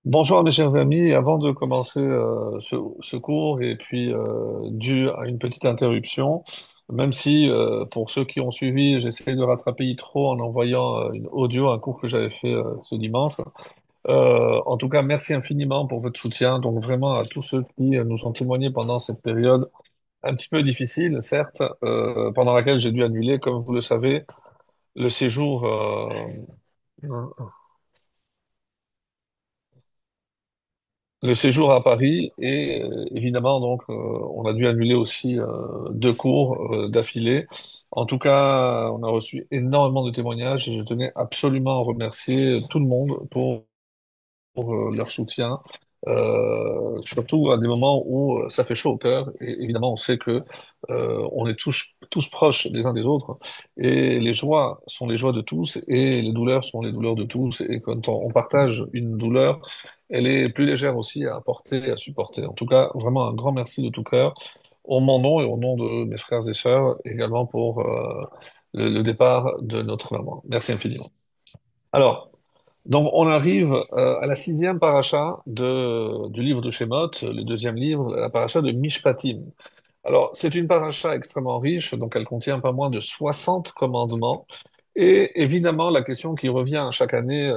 Bonsoir mes chers amis, avant de commencer ce cours et puis dû à une petite interruption, même si pour ceux qui ont suivi, j'essaie de rattraper Yitro en envoyant une audio, un cours que j'avais fait ce dimanche. En tout cas, merci infiniment pour votre soutien. Donc vraiment à tous ceux qui nous ont témoigné pendant cette période un petit peu difficile, certes, pendant laquelle j'ai dû annuler, comme vous le savez, le séjour. Le séjour à Paris et évidemment donc on a dû annuler aussi deux cours d'affilée. En tout cas, on a reçu énormément de témoignages et je tenais absolument à remercier tout le monde pour leur soutien, surtout à des moments où ça fait chaud au cœur. Et évidemment, on sait que on est tous proches les uns des autres, et les joies sont les joies de tous, et les douleurs sont les douleurs de tous. Et quand on partage une douleur, elle est plus légère aussi à porter et à supporter. En tout cas, vraiment un grand merci de tout cœur, au mon nom et au nom de mes frères et sœurs, également pour le départ de notre maman. Merci infiniment. Alors, donc on arrive à la sixième paracha du livre de Shemot, le deuxième livre, la paracha de Mishpatim. Alors, c'est une paracha extrêmement riche, donc elle contient pas moins de 60 commandements. Et évidemment, la question qui revient chaque année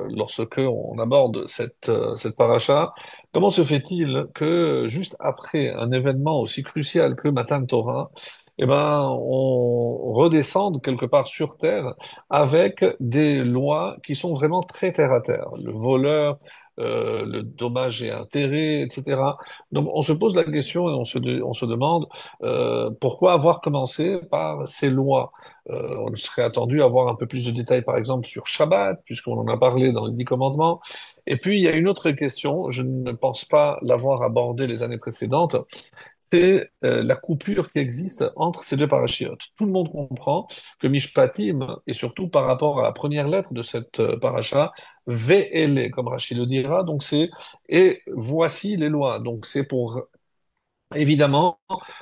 lorsque on aborde cette paracha, comment se fait-il que juste après un événement aussi crucial que Matan Torah, eh ben, on redescende quelque part sur terre avec des lois qui sont vraiment très terre à terre. Le voleur, le dommage et intérêt, etc. Donc, on se pose la question et on se demande pourquoi avoir commencé par ces lois. On serait attendu à avoir un peu plus de détails, par exemple, sur Shabbat, puisqu'on en a parlé dans les Dix Commandements. Et puis, il y a une autre question, je ne pense pas l'avoir abordée les années précédentes, c'est la coupure qui existe entre ces deux parachiotes. Tout le monde comprend que Mishpatim, et surtout par rapport à la première lettre de cette paracha, Ve'ele, comme Rachid le dira, donc c'est et voici les lois. Donc c'est pour évidemment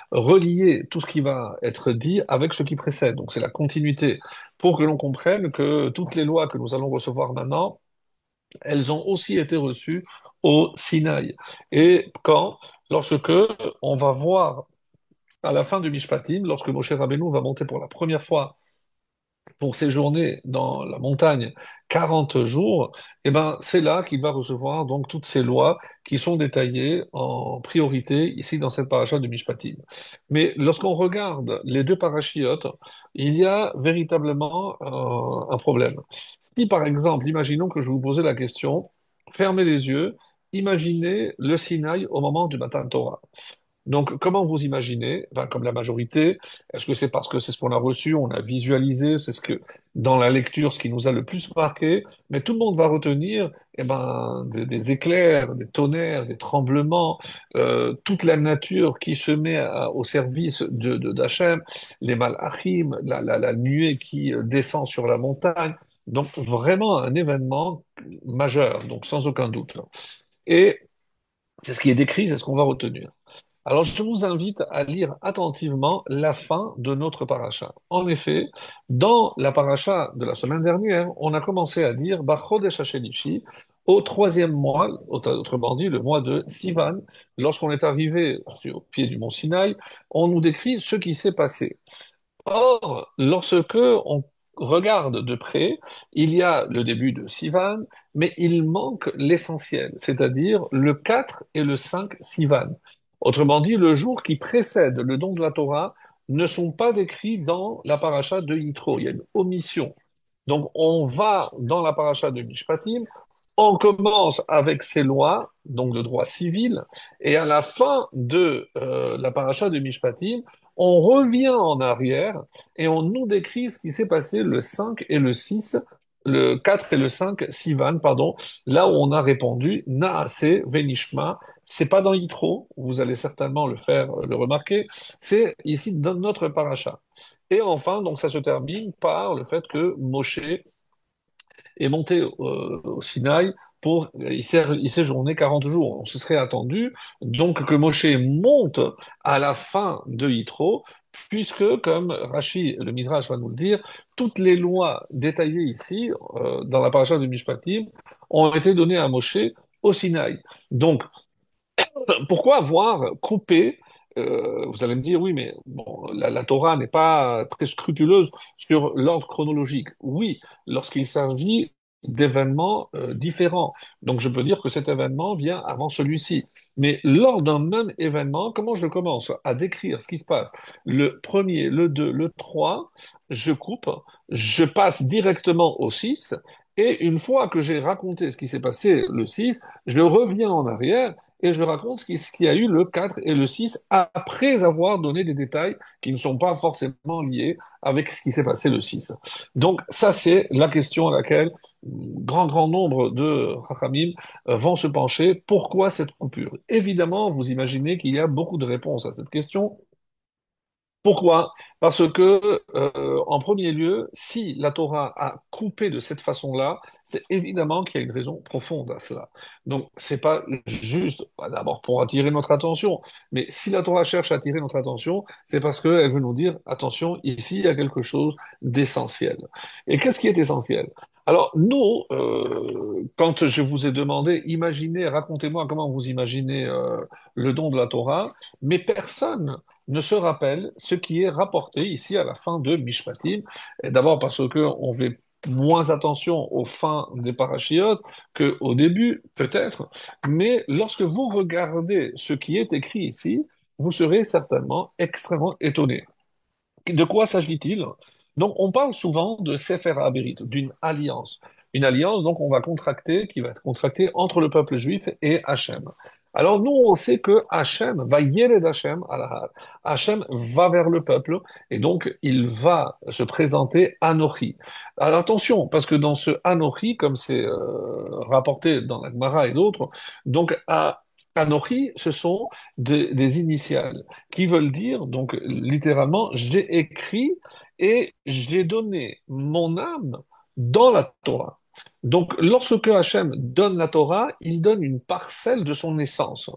relier tout ce qui va être dit avec ce qui précède. Donc c'est la continuité pour que l'on comprenne que toutes les lois que nous allons recevoir maintenant, elles ont aussi été reçues au Sinaï. Et quand? Lorsque on va voir à la fin du Mishpatim, lorsque Moshe Rabbeinu va monter pour la première fois pour séjourner dans la montagne 40 jours, eh ben, c'est là qu'il va recevoir donc toutes ces lois qui sont détaillées en priorité ici dans cette paracha de Mishpatim. Mais lorsqu'on regarde les deux parachiotes, il y a véritablement un problème. Si par exemple, imaginons que je vous posais la question, fermez les yeux, imaginez le Sinaï au moment du Matan Torah. Donc, comment vous imaginez, ben, comme la majorité, est-ce que c'est parce que c'est ce qu'on a reçu, on a visualisé, c'est ce que, dans la lecture, ce qui nous a le plus marqué, mais tout le monde va retenir, eh ben, des éclairs, des tonnerres, des tremblements, toute la nature qui se met au service d'Hachem, les malachim, la nuée qui descend sur la montagne. Donc, vraiment un événement majeur, donc sans aucun doute. Et c'est ce qui est décrit, c'est ce qu'on va retenir. Alors, je vous invite à lire attentivement la fin de notre paracha. En effet, dans la paracha de la semaine dernière, on a commencé à dire Bachodesh Hashenishi, au troisième mois, autrement dit le mois de Sivan, lorsqu'on est arrivé au pied du mont Sinaï, on nous décrit ce qui s'est passé. Or, lorsque on regarde de près, il y a le début de Sivan, mais il manque l'essentiel, c'est-à-dire le 4 et le 5 Sivan. Autrement dit, le jour qui précède le don de la Torah ne sont pas décrits dans la paracha de Yitro. Il y a une omission. Donc, on va dans la paracha de Mishpatim, on commence avec ces lois, donc de droit civil, et à la fin de la paracha de Mishpatim, on revient en arrière et on nous décrit ce qui s'est passé le 5 et le 6, le 4 et le 5, Sivan, pardon, là où on a répondu Naase Venishma. C'est pas dans Yitro, vous allez certainement le faire, le remarquer, c'est ici dans notre paracha. Et enfin, donc ça se termine par le fait que Moshe est monté au Sinaï pour y séjourner 40 jours. On se serait attendu donc que Moshe monte à la fin de Yitro, puisque, comme Rashi, le Midrash va nous le dire, toutes les lois détaillées ici, dans la paracha de Mishpatim, ont été données à Moshe au Sinaï. Donc, pourquoi avoir coupé, vous allez me dire, oui, mais bon, la Torah n'est pas très scrupuleuse sur l'ordre chronologique. Oui, lorsqu'il s'agit d'événements différents. Donc je peux dire que cet événement vient avant celui-ci. Mais lors d'un même événement, comment je commence à décrire ce qui se passe? Le premier, le 2, le 3, je coupe, je passe directement au 6, et une fois que j'ai raconté ce qui s'est passé le 6, je reviens en arrière et je raconte ce qu'il y a eu le 4 et le 6 après avoir donné des détails qui ne sont pas forcément liés avec ce qui s'est passé le 6. Donc ça, c'est la question à laquelle grand nombre de Rachamim vont se pencher. Pourquoi cette coupure? Évidemment, vous imaginez qu'il y a beaucoup de réponses à cette question. Pourquoi? Parce que, en premier lieu, si la Torah a coupé de cette façon-là, c'est évidemment qu'il y a une raison profonde à cela. Donc, c'est pas juste, bah, d'abord pour attirer notre attention, mais si la Torah cherche à attirer notre attention, c'est parce qu'elle veut nous dire, attention, ici, il y a quelque chose d'essentiel. Et qu'est-ce qui est essentiel? Alors, nous, quand je vous ai demandé, imaginez, racontez-moi comment vous imaginez le don de la Torah, mais personne ne se rappelle ce qui est rapporté ici à la fin de Mishpatim. Et d'abord parce que on fait moins attention aux fins des parachiotes qu'au début, peut-être, mais lorsque vous regardez ce qui est écrit ici, vous serez certainement extrêmement étonné. De quoi s'agit-il? Donc, on parle souvent de Sefer HaBerit, d'une alliance. Une alliance, donc, on va contracter, qui va être contractée entre le peuple juif et Hachem. Alors, nous, on sait que Hachem va Yered Hachem à la Har. Hachem va vers le peuple, et donc, il va se présenter Anochi. Alors, attention, parce que dans ce Anochi, comme c'est rapporté dans la Gemara et d'autres, donc, Anochi, ce sont des initiales qui veulent dire, donc littéralement, j'ai écrit et j'ai donné mon âme dans la Torah. Donc, lorsque Hachem donne la Torah, il donne une parcelle de son essence.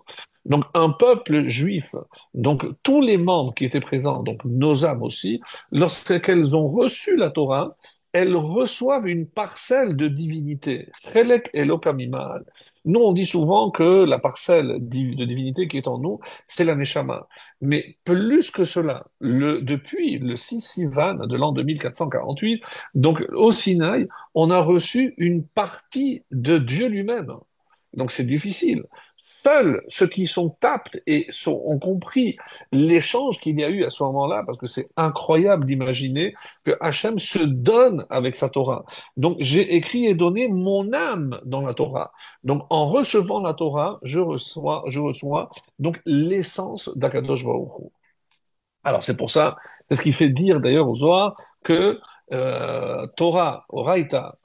Donc, un peuple juif, donc tous les membres qui étaient présents, donc nos âmes aussi, lorsqu'elles ont reçu la Torah, elles reçoivent une parcelle de divinité. Chelek Elokam Imal. Nous, on dit souvent que la parcelle de divinité qui est en nous, c'est la Neshama. Mais plus que cela, depuis le 6 Sivan de l'an 2448, donc au Sinaï, on a reçu une partie de Dieu lui-même. Donc c'est difficile. Seuls ceux qui sont aptes et ont compris l'échange qu'il y a eu à ce moment-là, parce que c'est incroyable d'imaginer que Hachem se donne avec sa Torah. Donc j'ai écrit et donné mon âme dans la Torah. Donc en recevant la Torah, je reçois donc l'essence d'Akadosh Baruch Hu. Alors c'est pour ça, c'est ce qui fait dire d'ailleurs aux Zohar que Torah, Oraita,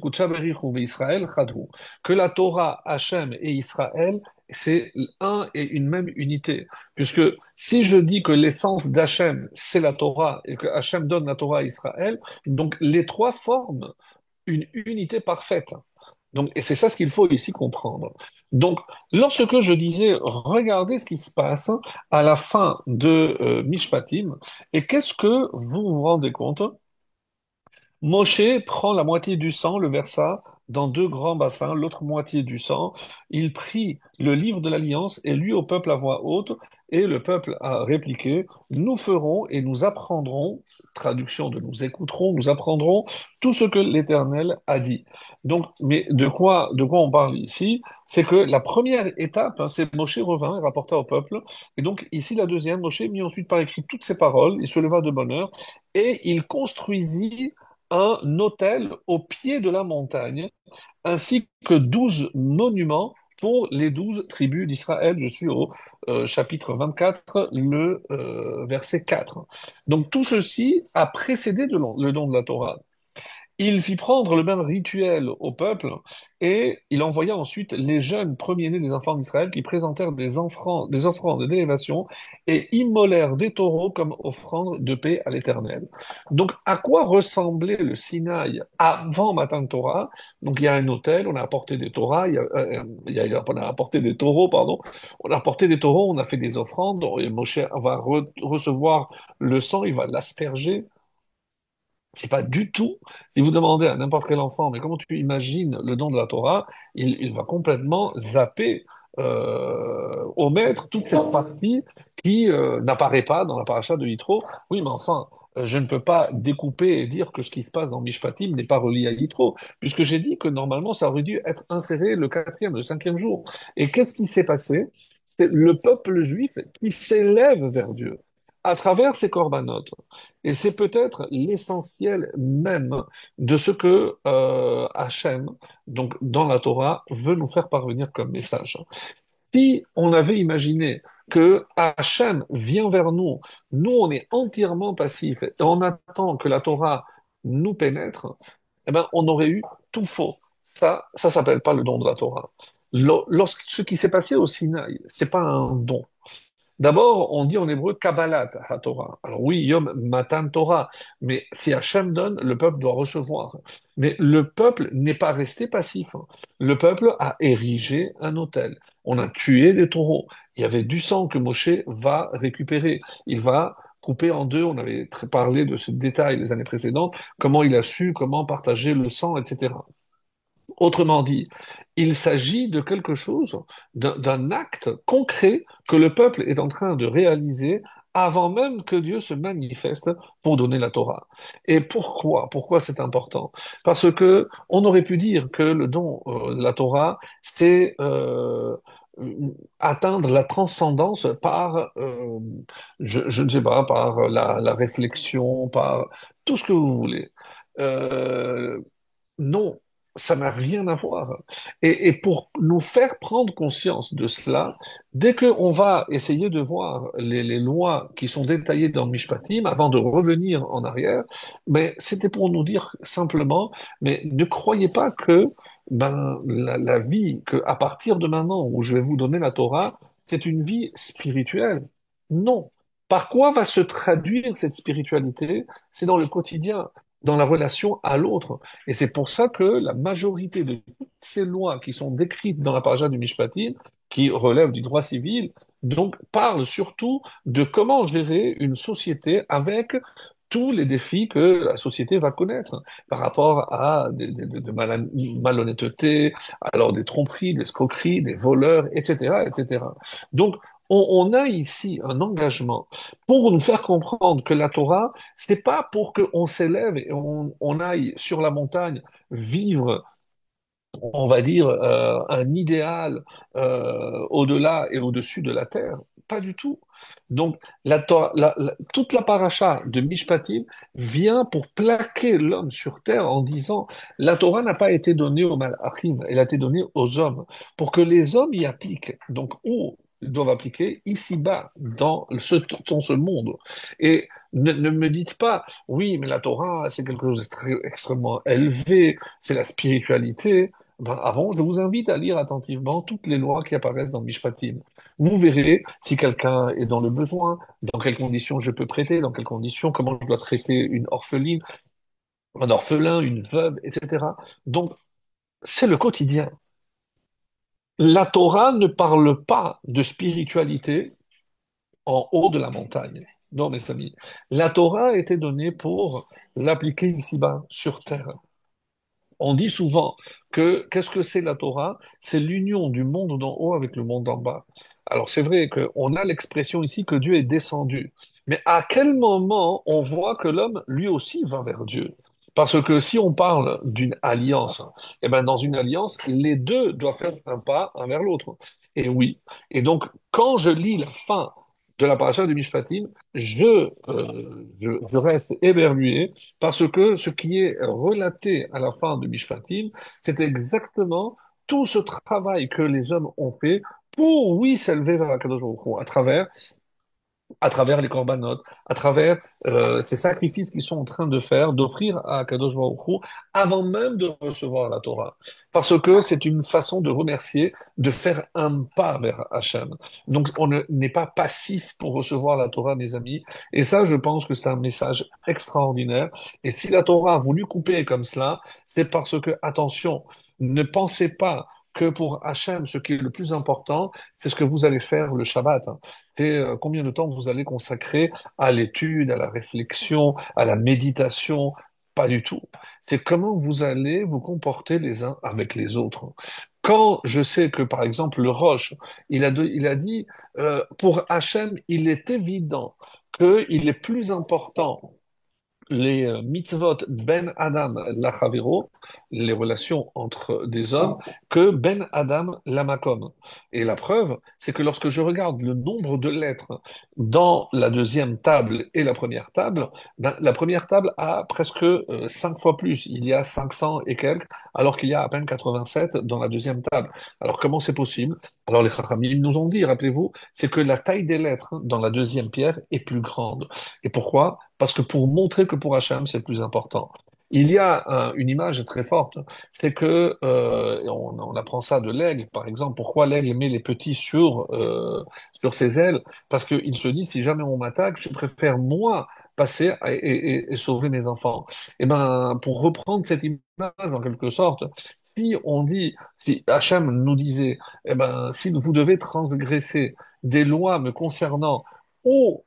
Kudsha Berichu Israël Chadhu, que la Torah, Hachem et Israël, c'est un et une même unité. Puisque si je dis que l'essence d'Hachem, c'est la Torah, et que Hachem donne la Torah à Israël, donc les trois forment une unité parfaite. Donc, et c'est ça ce qu'il faut ici comprendre. Donc, lorsque je disais, regardez ce qui se passe à la fin de Mishpatim, et qu'est-ce que vous vous rendez compte? Moshe prend la moitié du sang, le versa dans deux grands bassins, l'autre moitié du sang. Il prit le livre de l'Alliance et lut au peuple à voix haute, et le peuple a répliqué, nous ferons et nous apprendrons, traduction de nous écouterons, nous apprendrons tout ce que l'Éternel a dit. Donc, mais de quoi on parle ici? C'est que la première étape, hein, c'est Moshe revint et rapporta au peuple. Et donc, ici, la deuxième, Moshe mit ensuite par écrit toutes ces paroles, il se leva de bonne heure, et il construisit un autel au pied de la montagne, ainsi que 12 monuments pour les 12 tribus d'Israël. Je suis au chapitre 24, le verset 4. Donc tout ceci a précédé le don de la Torah. Il fit prendre le même rituel au peuple et il envoya ensuite les jeunes premiers-nés des enfants d'Israël qui présentèrent des offrandes d'élévation et immolèrent des taureaux comme offrande de paix à l'Éternel. Donc, à quoi ressemblait le Sinaï avant Matan Torah? Donc, il y a un autel, on a apporté des Torahs, on a apporté des taureaux, pardon. On a apporté des taureaux, on a fait des offrandes. Et Moshe va recevoir le sang, il va l'asperger C'est pas du tout. Si vous demandez à n'importe quel enfant, mais comment tu imagines le don de la Torah, il va complètement zapper, omettre toute cette partie qui n'apparaît pas dans la paracha de Yitro. Oui, mais enfin, je ne peux pas découper et dire que ce qui se passe dans Mishpatim n'est pas relié à Yitro, puisque j'ai dit que normalement ça aurait dû être inséré le quatrième, le cinquième jour. Et qu'est-ce qui s'est passé? C'est le peuple juif qui s'élève vers Dieu à travers ses corbanotes. Et c'est peut-être l'essentiel même de ce que Hachem, donc dans la Torah, veut nous faire parvenir comme message. Si on avait imaginé que Hachem vient vers nous, nous on est entièrement passifs et on attend que la Torah nous pénètre, eh ben on aurait eu tout faux. Ça s'appelle pas le don de la Torah. Ce qui s'est passé au Sinaï, c'est pas un don. D'abord, on dit en hébreu Kabbalat HaTorah. Alors oui, Yom Matan Torah, mais si Hachem donne, le peuple doit recevoir. Mais le peuple n'est pas resté passif, hein. Le peuple a érigé un autel. On a tué des taureaux. Il y avait du sang que Moshe va récupérer. Il va couper en deux. On avait parlé de ce détail les années précédentes, comment il a su, comment partager le sang, etc. Autrement dit, il s'agit de quelque chose, d'un acte concret que le peuple est en train de réaliser avant même que Dieu se manifeste pour donner la Torah. Et pourquoi? Pourquoi c'est important? Parce que on aurait pu dire que le don de la Torah, c'est atteindre la transcendance par, je ne sais pas, par la réflexion, par tout ce que vous voulez. Euh, non, ça n'a rien à voir. Et pour nous faire prendre conscience de cela, dès qu'on va essayer de voir les lois qui sont détaillées dans Mishpatim, avant de revenir en arrière, mais c'était pour nous dire simplement, mais ne croyez pas que la vie, que à partir de maintenant où je vais vous donner la Torah, c'est une vie spirituelle. Non. Par quoi va se traduire cette spiritualité? C'est dans le quotidien, dans la relation à l'autre. Et c'est pour ça que la majorité de toutes ces lois qui sont décrites dans la paracha du Mishpatim, qui relèvent du droit civil, donc parlent surtout de comment gérer une société avec tous les défis que la société va connaître par rapport à malhonnêteté, alors des tromperies, des escroqueries, des voleurs, etc., etc. Donc, on a ici un engagement pour nous faire comprendre que la Torah, c'est pas pour qu'on s'élève et on aille sur la montagne vivre, on va dire, un idéal au-delà et au-dessus de la terre. Pas du tout. Donc, toute la paracha de Mishpatim vient pour plaquer l'homme sur terre en disant, la Torah n'a pas été donnée aux malachim, elle a été donnée aux hommes, pour que les hommes y appliquent. Donc, où ils doivent appliquer? Ici-bas, dans ce monde. Et ne me dites pas, oui, mais la Torah, c'est quelque chose d'extrêmement élevé, c'est la spiritualité. Ben, avant, je vous invite à lire attentivement toutes les lois qui apparaissent dans Mishpatim. Vous verrez si quelqu'un est dans le besoin, dans quelles conditions je peux prêter, dans quelles conditions, comment je dois traiter une orpheline, un orphelin, une veuve, etc. Donc, c'est le quotidien. La Torah ne parle pas de spiritualité en haut de la montagne. Non, mes amis. La Torah a été donnée pour l'appliquer ici-bas, sur terre. On dit souvent que qu'est-ce que c'est la Torah? C'est l'union du monde d'en haut avec le monde d'en bas. Alors c'est vrai qu'on a l'expression ici que Dieu est descendu. Mais à quel moment on voit que l'homme, lui aussi, va vers Dieu? Parce que si on parle d'une alliance, eh ben dans une alliance, les deux doivent faire un pas un vers l'autre. Et oui. Et donc, quand je lis la fin de la paracha de Mishpatim, je reste éberlué parce que ce qui est relaté à la fin de Mishpatim, c'est exactement tout ce travail que les hommes ont fait pour, oui, s'élever vers Akadosh Baruch Hu, à travers les corbanotes, à travers ces sacrifices qu'ils sont en train de faire, d'offrir à Kadosh Baruch Hu, avant même de recevoir la Torah. Parce que c'est une façon de remercier, de faire un pas vers Hachem. Donc n'est pas passif pour recevoir la Torah, mes amis. Et ça, je pense que c'est un message extraordinaire. Et si la Torah a voulu couper comme cela, c'est parce que, attention, ne pensez pas que pour Hachem, ce qui est le plus important, c'est ce que vous allez faire le Shabbat, hein. C'est combien de temps vous allez consacrer à l'étude, à la réflexion, à la méditation. Pas du tout. C'est comment vous allez vous comporter les uns avec les autres. Quand je sais que, par exemple, le Roche, il a dit, pour Hachem, il est évident qu'il est plus important les mitzvot ben Adam lachavero, les relations entre des hommes, que ben Adam lamakom. Et la preuve, c'est que lorsque je regarde le nombre de lettres dans la deuxième table et la première table, ben, la première table a presque 5 fois plus. Il y a 500 et quelques, alors qu'il y a à peine 87 dans la deuxième table. Alors comment c'est possible? Alors les Chachamim nous ont dit, rappelez-vous, c'est que la taille des lettres dans la deuxième pierre est plus grande. Et pourquoi? Parce que pour montrer que pour Hachem, c'est le plus important. Il y a une image très forte, c'est que et on apprend ça de l'aigle, par exemple. Pourquoi l'aigle met les petits sur ses ailes? Parce qu'il se dit, si jamais on m'attaque, je préfère moi passer et sauver mes enfants. Et ben, pour reprendre cette image en quelque sorte, si on dit, si Hachem nous disait, eh ben, si vous devez transgresser des lois me concernant ou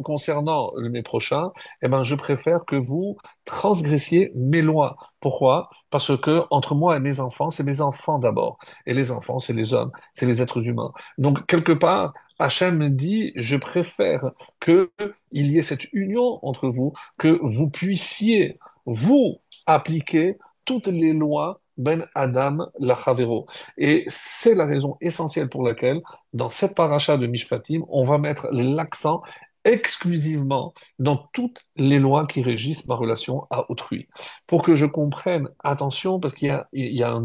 concernant mes prochains, eh ben, je préfère que vous transgressiez mes lois. Pourquoi? Parce que entre moi et mes enfants, c'est mes enfants d'abord. Et les enfants, c'est les hommes, c'est les êtres humains. Donc, quelque part, Hachem dit, je préfère que il y ait cette union entre vous, que vous puissiez, vous, appliquer toutes les lois ben Adam Lachavero. Et c'est la raison essentielle pour laquelle, dans cette paracha de Mishpatim, on va mettre l'accent exclusivement dans toutes les lois qui régissent ma relation à autrui. Pour que je comprenne, attention, parce il y a un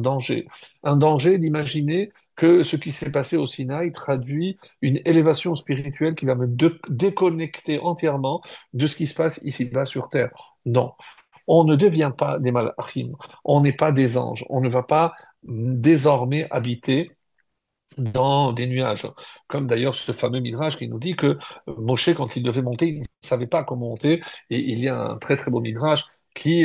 danger d'imaginer que ce qui s'est passé au Sinaï traduit une élévation spirituelle qui va me déconnecter entièrement de ce qui se passe ici-bas sur Terre. Non, on ne devient pas des malachim, on n'est pas des anges, on ne va pas désormais habiter dans des nuages. Comme d'ailleurs ce fameux Midrash qui nous dit que Moshe, quand il devait monter, il ne savait pas comment monter. Et il y a un très très beau Midrash qui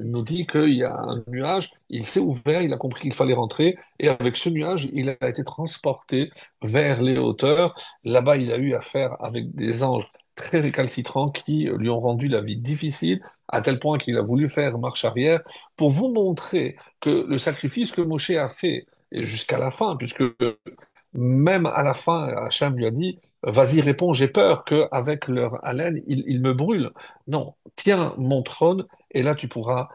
nous dit qu'il y a un nuage, il s'est ouvert, il a compris qu'il fallait rentrer, et avec ce nuage, il a été transporté vers les hauteurs. Là-bas, il a eu affaire avec des anges très récalcitrants qui lui ont rendu la vie difficile, à tel point qu'il a voulu faire marche arrière pour vous montrer que le sacrifice que Moshe a fait, et jusqu'à la fin, puisque même à la fin, Hachem lui a dit, vas-y, réponds, j'ai peur qu'avec leur haleine, ils me brûlent. Non, tiens mon trône et là tu pourras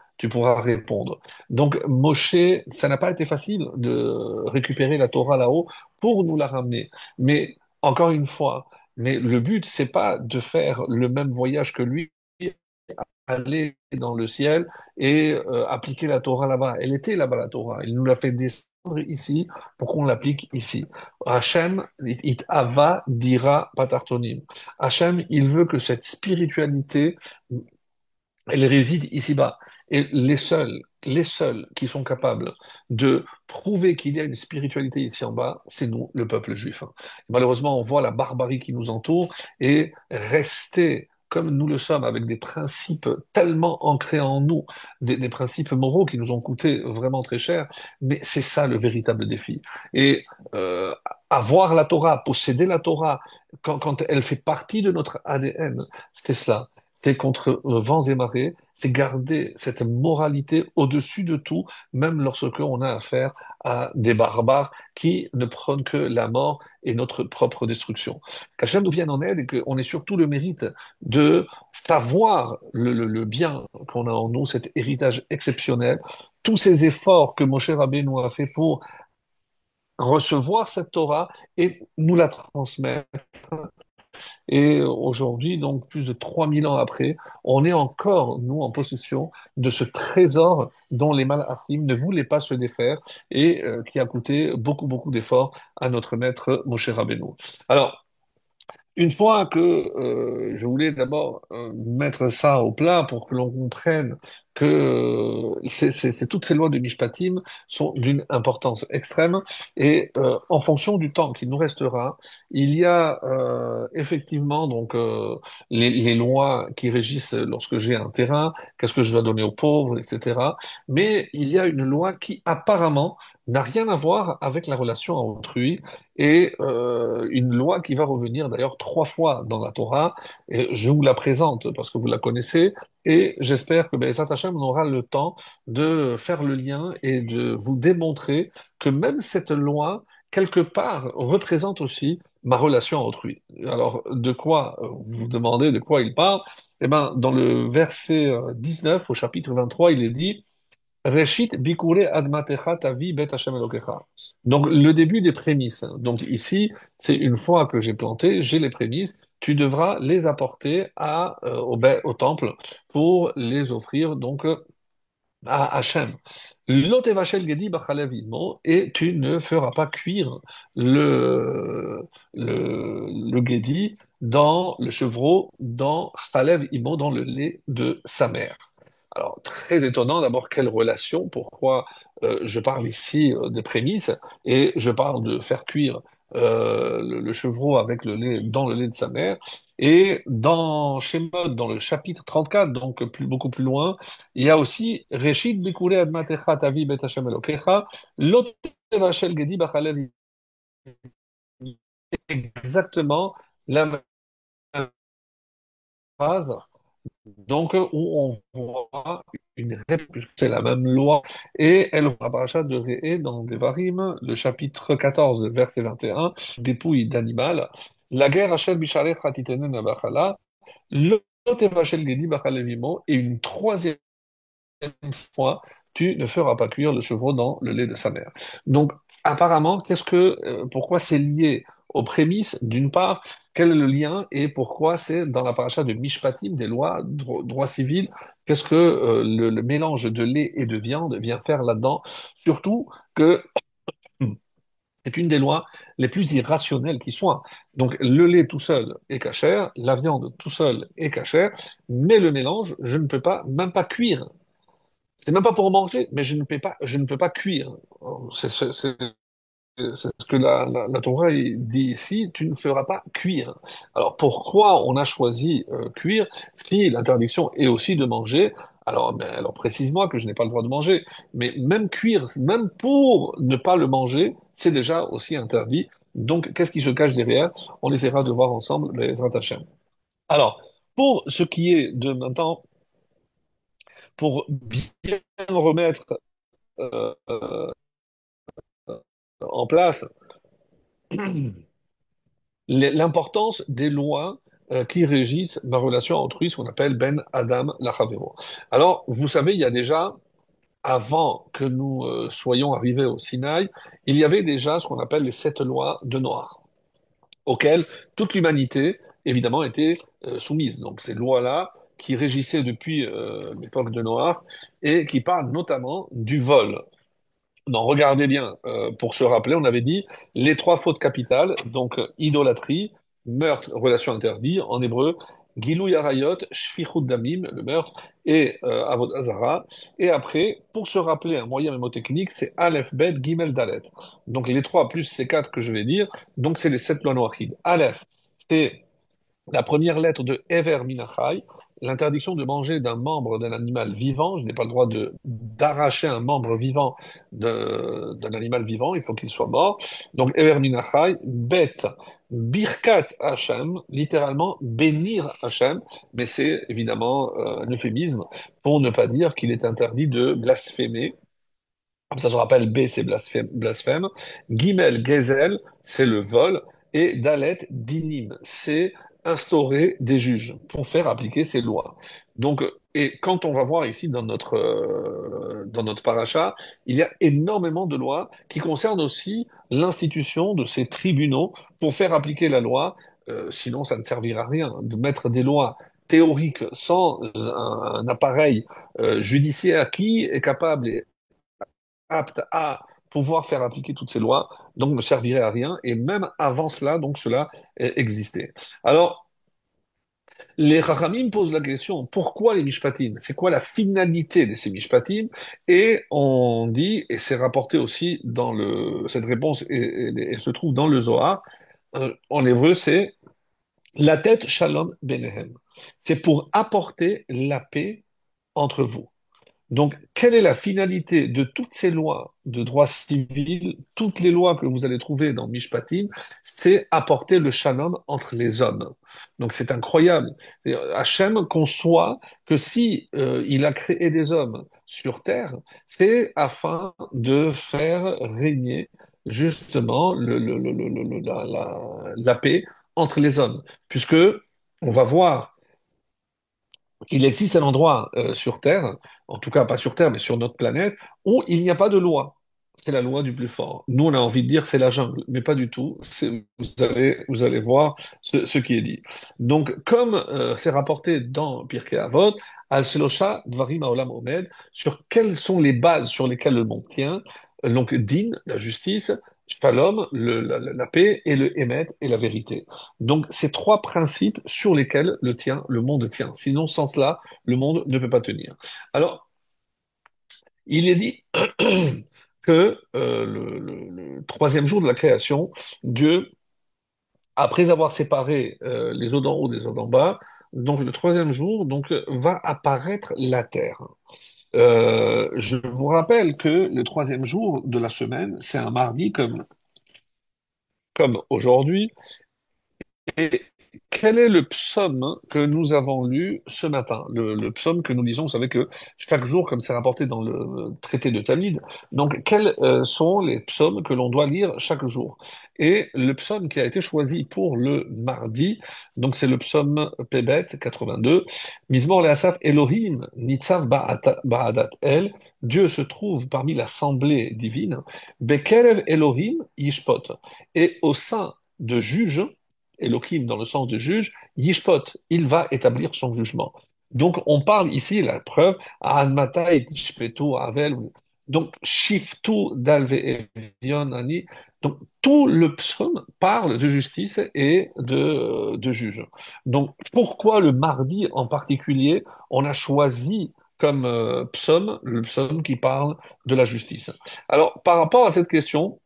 répondre. Donc Moshe, ça n'a pas été facile de récupérer la Torah là-haut pour nous la ramener. Mais encore une fois, mais le but, c'est pas de faire le même voyage que lui, aller dans le ciel et appliquer la Torah là-bas. Elle était là-bas, la Torah. Il nous l'a fait descendre ici pour qu'on l'applique ici. Hachem, it ava dira patartonim. Hachem, il veut que cette spiritualité, elle réside ici-bas. Et les seuls qui sont capables de prouver qu'il y a une spiritualité ici en bas, c'est nous, le peuple juif. Malheureusement, on voit la barbarie qui nous entoure et rester comme nous le sommes, avec des principes tellement ancrés en nous, des principes moraux qui nous ont coûté vraiment très cher, mais c'est ça le véritable défi. Et avoir la Torah, posséder la Torah, quand elle fait partie de notre ADN, c'est cela. C'est contre vents et marées, c'est garder cette moralité au-dessus de tout, même lorsque on a affaire à des barbares qui ne prônent que la mort et notre propre destruction. Qu'Hachem nous vienne en aide et qu'on ait surtout le mérite de savoir le bien qu'on a en nous, cet héritage exceptionnel, tous ces efforts que Moshe Rabbeinu a fait pour recevoir cette Torah et nous la transmettre et aujourd'hui, donc plus de 3000 ans après, on est encore, nous, en possession de ce trésor dont les Malachim ne voulaient pas se défaire et qui a coûté beaucoup, beaucoup d'efforts à notre maître Moshe Rabbeinu. Alors, une fois que je voulais d'abord mettre ça au plat pour que l'on comprenne que toutes ces lois de Mishpatim sont d'une importance extrême et en fonction du temps qui nous restera, il y a effectivement donc les lois qui régissent lorsque j'ai un terrain, qu'est-ce que je dois donner aux pauvres, etc. Mais il y a une loi qui apparemment n'a rien à voir avec la relation à autrui et une loi qui va revenir d'ailleurs 3 fois dans la Torah. Et je vous la présente parce que vous la connaissez. Et j'espère que Bezat Hachem, on aura le temps de faire le lien et de vous démontrer que même cette loi, quelque part, représente aussi ma relation à autrui. Alors, de quoi vous vous demandez de quoi il parle? Eh ben, dans le verset 19 au chapitre 23, il est dit Reshit bikure admatecha tavi bet Hashem Elokecha. Donc, le début des prémices. Donc, ici, c'est une fois que j'ai planté, j'ai les prémices, tu devras les apporter au temple pour les offrir donc à Hachem. L'otevachel gedi bachalev imo, et tu ne feras pas cuire le gedi dans le chevreau, dans chalev imo, dans le lait de sa mère. Alors, très étonnant, d'abord, quelle relation, pourquoi je parle ici des prémices, et je parle de faire cuire le chevreau avec le lait, dans le lait de sa mère, et dans Shemot, dans le chapitre 34, donc beaucoup plus loin, il y a aussi Reshit Bikure Admatecha Tavi Bet Hashem Elokecha, Lot Tevashel Gedi Bachalev, exactement la même phrase. Donc, où on voit une réplique, c'est la même loi, et elle va paracha de Réé dans Devarim, le chapitre 14, verset 21, dépouille d'animal. La guerre Hachel Bisharech Hatitenen Bachala, le Tevachel Gedi Bachalevimo, et une troisième fois, tu ne feras pas cuire le chevreau dans le lait de sa mère. Donc, apparemment, pourquoi c'est lié aux prémices, d'une part, quel est le lien et pourquoi c'est dans la paracha de Mishpatim, des lois, droit civil, qu'est-ce que le mélange de lait et de viande vient faire là-dedans? Surtout que c'est une des lois les plus irrationnelles qui soient. Donc, le lait tout seul est cachère, la viande tout seul est cachère, mais le mélange, je ne peux pas, même pas cuire. C'est même pas pour manger, mais je ne peux pas cuire. C'est ce que la Torah il dit ici, tu ne feras pas cuire. Alors pourquoi on a choisi cuire si l'interdiction est aussi de manger? Alors précise-moi que je n'ai pas le droit de manger, mais même cuire, même pour ne pas le manger, c'est déjà aussi interdit. Donc qu'est-ce qui se cache derrière? On essaiera de voir ensemble les Hashem. Alors, pour ce qui est de maintenant, pour bien remettre en place l'importance des lois qui régissent ma relation à autrui, ce qu'on appelle Ben Adam Lachavero. Alors, vous savez, il y a déjà, avant que nous soyons arrivés au Sinaï, il y avait déjà ce qu'on appelle les 7 lois de Noir, auxquelles toute l'humanité, évidemment, était soumise. Donc, ces lois-là qui régissaient depuis l'époque de Noir et qui parlent notamment du vol. Non, regardez bien, pour se rappeler, on avait dit les 3 fautes capitales, donc idolâtrie, meurtre, relation interdite, en hébreu, Gilou Yarayot, Shfichut Damim, le meurtre, et Avod Azara. Et après, pour se rappeler un moyen mémotechnique, c'est Aleph, Bet, Gimel, Dalet. Donc les 3 plus ces 4 que je vais dire, donc c'est les 7 lois noachides. Aleph, c'est la première lettre de Ever Minachai, l'interdiction de manger d'un membre d'un animal vivant. Je n'ai pas le droit de d'arracher un membre vivant d'un animal vivant, il faut qu'il soit mort. Donc Ever Minachai, Bet, Birkat Hashem, littéralement bénir Hashem, mais c'est évidemment un euphémisme pour ne pas dire qu'il est interdit de blasphémer. Comme ça se rappelle, B, c'est blasphème. Gimel, Gezel, c'est le vol. Et Dalet, dinim, c'est instaurer des juges pour faire appliquer ces lois. Donc, et quand on va voir ici dans notre paracha, il y a énormément de lois qui concernent aussi l'institution de ces tribunaux pour faire appliquer la loi. Sinon, ça ne servira à rien de mettre des lois théoriques sans un appareil judiciaire qui est capable apte à pouvoir faire appliquer toutes ces lois, donc ne servirait à rien, et même avant cela, donc cela existait. Alors, les Chachamim posent la question, pourquoi les Mishpatim? C'est quoi la finalité de ces Mishpatim? Et on dit, et c'est rapporté aussi cette réponse se trouve dans le Zohar, en hébreu c'est la tête Shalom Benehem. C'est pour apporter la paix entre vous. Donc, quelle est la finalité de toutes ces lois de droit civil, toutes les lois que vous allez trouver dans Mishpatim, c'est apporter le shalom entre les hommes. Donc, c'est incroyable. Hachem conçoit que si il a créé des hommes sur terre, c'est afin de faire régner justement la paix entre les hommes, puisque on va voir qu'il existe un endroit sur Terre, en tout cas pas sur Terre, mais sur notre planète, où il n'y a pas de loi. C'est la loi du plus fort. Nous, on a envie de dire que c'est la jungle, mais pas du tout. Vous allez voir ce qui est dit. Donc, comme c'est rapporté dans Pirkei Avot, Al Shlosha Dvarim Haolam Omed, sur quelles sont les bases sur lesquelles le monde tient, donc Din, la justice, Shalom, la paix, et le Emet, et la vérité. Donc, c'est trois principes sur lesquels le monde tient. Sinon, sans cela, le monde ne peut pas tenir. Alors, il est dit que le troisième jour de la création, Dieu, après avoir séparé les eaux d'en haut des eaux d'en bas, donc le troisième jour, donc va apparaître la terre. Je vous rappelle que le troisième jour de la semaine, c'est un mardi comme aujourd'hui. Et quel est le psaume que nous avons lu ce matin? Le psaume que nous lisons, vous savez que chaque jour, comme c'est rapporté dans le traité de Talmud, donc quels sont les psaumes que l'on doit lire chaque jour? Et le psaume qui a été choisi pour le mardi, donc c'est le psaume Pébet 82, Mizmor le'asaf Elohim nitzav ba'adat el, Dieu se trouve parmi l'assemblée divine, Bekerev Elohim yishpot, et au sein de juges, Elohim dans le sens de juge, Yishpot, il va établir son jugement. Donc on parle ici, la preuve, à Anmata et Tishpetu, Avel, donc Shiftu Dalve Evion Ani. Donc tout le psaume parle de justice et de juge. Donc pourquoi le mardi en particulier, on a choisi comme psaume le psaume qui parle de la justice? Alors par rapport à cette question,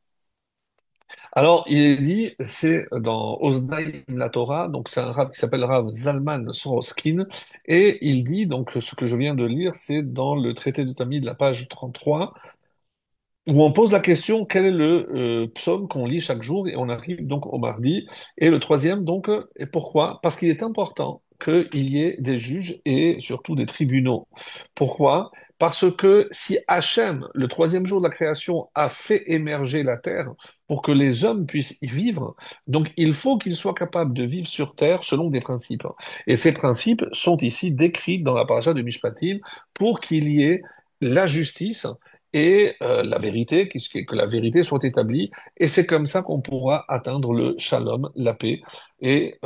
alors, il est dit, c'est dans Osnaïm la Torah, donc c'est un rav qui s'appelle Rav Zalman Soroskin, et il dit, donc ce que je viens de lire, c'est dans le traité de Tamid, la page 33, où on pose la question, quel est le psaume qu'on lit chaque jour, et on arrive donc au mardi, et le troisième, donc, et pourquoi? Parce qu'il est important qu'il y ait des juges et surtout des tribunaux. Pourquoi? Parce que si Hachem, le troisième jour de la création, a fait émerger la terre pour que les hommes puissent y vivre, donc il faut qu'ils soient capables de vivre sur terre selon des principes. Et ces principes sont ici décrits dans la paracha de Mishpatim pour qu'il y ait la justice et la vérité, que la vérité soit établie, et c'est comme ça qu'on pourra atteindre le shalom, la paix, et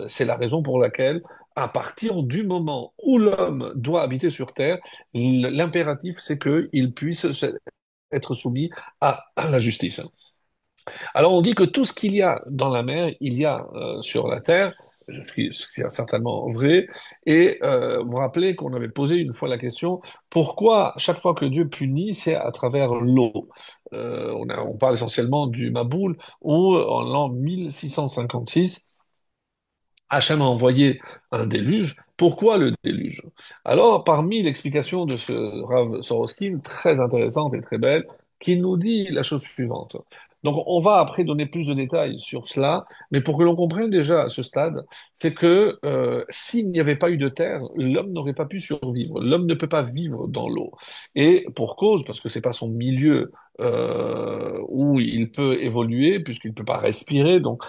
c'est la raison pour laquelle, à partir du moment où l'homme doit habiter sur terre, l'impératif c'est qu'il puisse être soumis à la justice. Alors on dit que tout ce qu'il y a dans la mer, il y a sur la terre, ce qui est certainement vrai. Et vous vous rappelez qu'on avait posé une fois la question, pourquoi chaque fois que Dieu punit, c'est à travers l'eau? On parle essentiellement du Maboul, où en l'an 1656, Hachem a envoyé un déluge. Pourquoi le déluge? Alors, parmi l'explication de ce Rav Soroskin, très intéressante et très belle, qui nous dit la chose suivante. Donc, on va après donner plus de détails sur cela, mais pour que l'on comprenne déjà à ce stade, c'est que s'il n'y avait pas eu de terre, l'homme n'aurait pas pu survivre. L'homme ne peut pas vivre dans l'eau. Et pour cause, parce que c'est pas son milieu où il peut évoluer, puisqu'il peut pas respirer, donc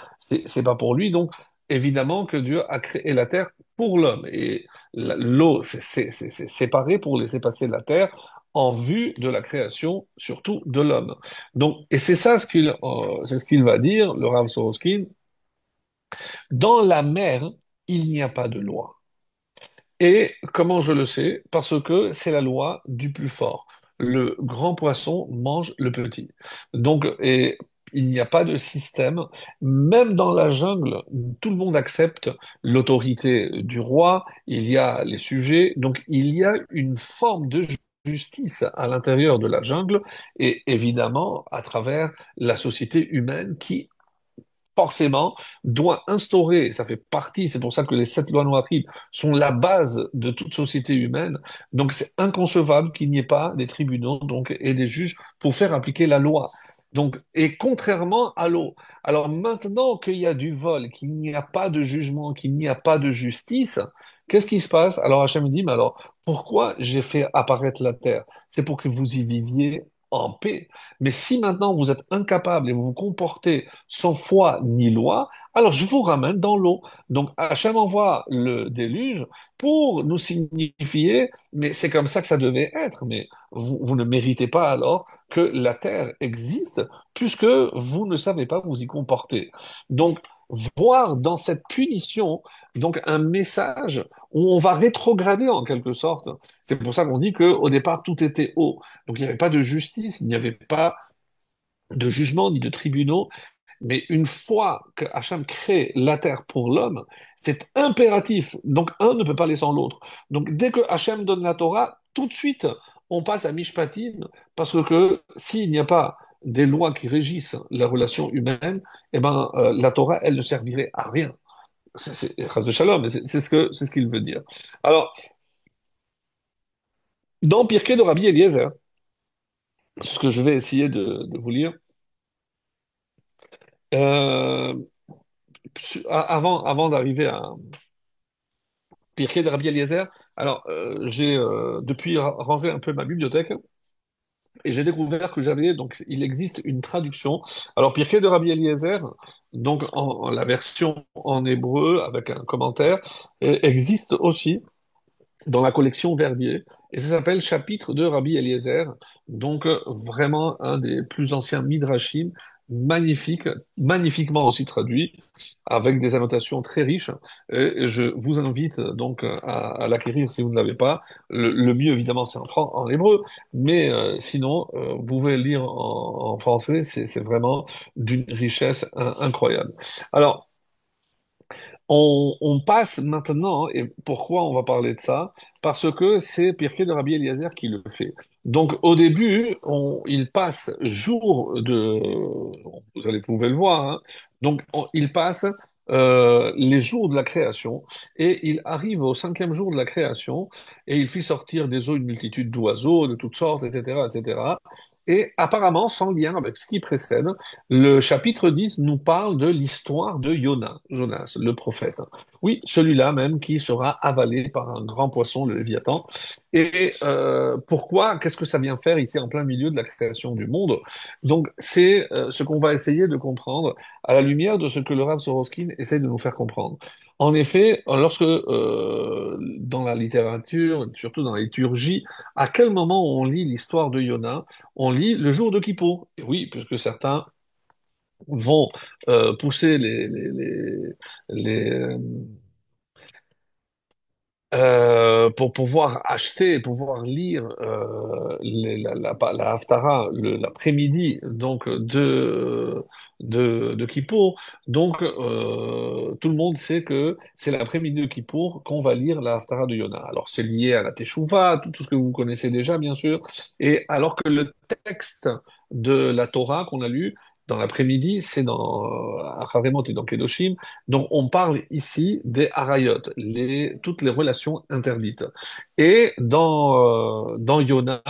c'est pas pour lui. Donc évidemment que Dieu a créé la terre pour l'homme et l'eau c'est séparé pour laisser passer la terre en vue de la création, surtout de l'homme. Donc, et c'est ça c'est ce qu'il va dire, le Rav Soroskin, dans la mer, il n'y a pas de loi. Et comment je le sais? Parce que c'est la loi du plus fort. Le grand poisson mange le petit. Donc, et il n'y a pas de système. Même dans la jungle, tout le monde accepte l'autorité du roi. Il y a les sujets. Donc, il y a une forme de justice à l'intérieur de la jungle et évidemment à travers la société humaine qui forcément, doit instaurer, ça fait partie, c'est pour ça que les 7 lois noatilles sont la base de toute société humaine. Donc c'est inconcevable qu'il n'y ait pas des tribunaux donc, et des juges pour faire appliquer la loi. Donc, et contrairement à l'eau. Alors maintenant qu'il y a du vol, qu'il n'y a pas de jugement, qu'il n'y a pas de justice, qu'est-ce qui se passe? Alors Hachem dit, mais alors pourquoi j'ai fait apparaître la terre? C'est pour que vous y viviez en paix. Mais si maintenant vous êtes incapable et vous vous comportez sans foi ni loi, alors je vous ramène dans l'eau. Donc Hachem envoie le déluge pour nous signifier, mais c'est comme ça que ça devait être. Mais vous ne méritez pas alors que la terre existe puisque vous ne savez pas vous y comporter. Donc voir dans cette punition donc un message où on va rétrograder en quelque sorte. C'est pour ça qu'on dit qu'au départ tout était haut. Donc il n'y avait pas de justice, il n'y avait pas de jugement ni de tribunaux. Mais une fois que Hacham crée la terre pour l'homme, c'est impératif. Donc un ne peut pas aller sans l'autre. Donc dès que Hacham donne la Torah, tout de suite, on passe à Mishpatim, parce que s'il n'y a pas des lois qui régissent la relation humaine, eh ben, la Torah, elle ne servirait à rien. Chas de Shalom, mais c'est ce qu'il veut dire. Alors, dans Pirkei de Rabbi Eliezer, ce que je vais essayer de vous lire, euh, avant d'arriver à Pirkei de Rabbi Eliezer, alors j'ai depuis rangé un peu ma bibliothèque et j'ai découvert que donc il existe une traduction. Alors Pirkei de Rabbi Eliezer, donc la version en hébreu avec un commentaire, existe aussi dans la collection Verdier, et ça s'appelle Chapitre de Rabbi Eliezer, donc vraiment un des plus anciens midrashim, magnifique, magnifiquement aussi traduit, avec des annotations très riches, et je vous invite donc à l'acquérir si vous ne l'avez pas. Le mieux évidemment c'est en hébreu, mais sinon vous pouvez le lire en français, c'est vraiment d'une richesse incroyable. Alors, on passe maintenant, et pourquoi on va parler de ça? Parce que c'est Pirkei de Rabbi Eliezer qui le fait. Donc au début, il passe jour de, vous pouvez le voir, hein. Donc il passe les jours de la création, et il arrive au 5e jour de la création, et il fit sortir des eaux une multitude d'oiseaux de toutes sortes, etc., etc. Et apparemment, sans lien avec ce qui précède, le chapitre 10 nous parle de l'histoire de Jonas, le prophète. Oui, celui-là même qui sera avalé par un grand poisson, le Léviathan. Et pourquoi? Qu'est-ce que ça vient faire ici en plein milieu de la création du monde? Donc, c'est ce qu'on va essayer de comprendre à la lumière de ce que le Rav Sorokin essaie de nous faire comprendre. En effet, lorsque dans la littérature, surtout dans la liturgie, à quel moment on lit l'histoire de Yona? On lit le jour de Kippour. Et oui, puisque certains vont pousser les, pour pouvoir acheter, pouvoir lire la Haftara l'après-midi donc de Kippour. Donc tout le monde sait que c'est l'après-midi de Kippour qu'on va lire la Haftara de Yona. Alors c'est lié à la Teshuvah, tout ce que vous connaissez déjà bien sûr. Et alors que le texte de la Torah qu'on a lu dans l'après-midi, c'est dans Acharemot et dans Kedoshim. Donc, on parle ici des harayot, toutes les relations interdites. Et dans Yona,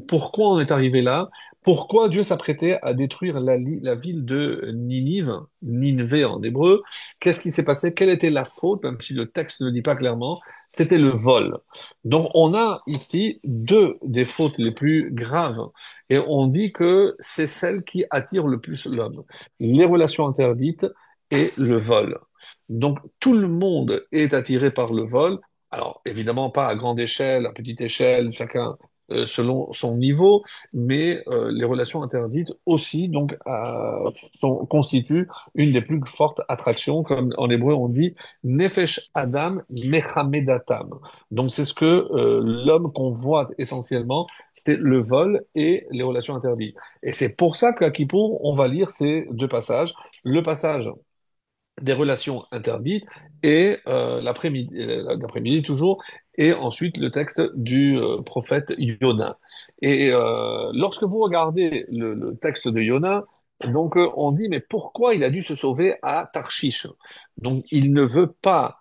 pourquoi on est arrivé là? Pourquoi Dieu s'apprêtait à détruire la ville de Ninive, Ninvé en hébreu? Qu'est-ce qui s'est passé? Quelle était la faute, même si le texte ne le dit pas clairement? C'était le vol. Donc, on a ici deux des fautes les plus graves. Et on dit que c'est celle qui attire le plus l'homme. Les relations interdites et le vol. Donc tout le monde est attiré par le vol. Alors évidemment pas à grande échelle, à petite échelle, chacun selon son niveau, mais les relations interdites aussi donc constituent une des plus fortes attractions, comme en hébreu on dit Nefesh Adam Mechamedatam. Donc c'est ce que l'homme convoite essentiellement, c'est le vol et les relations interdites. Et c'est pour ça qu'à Kippour, on va lire ces deux passages. Le passage des relations interdites et l'après-midi toujours, et ensuite le texte du prophète Yona. Et lorsque vous regardez le texte de Yona, Donc, on dit, mais pourquoi il a dû se sauver à Tarshish? Donc, il ne veut pas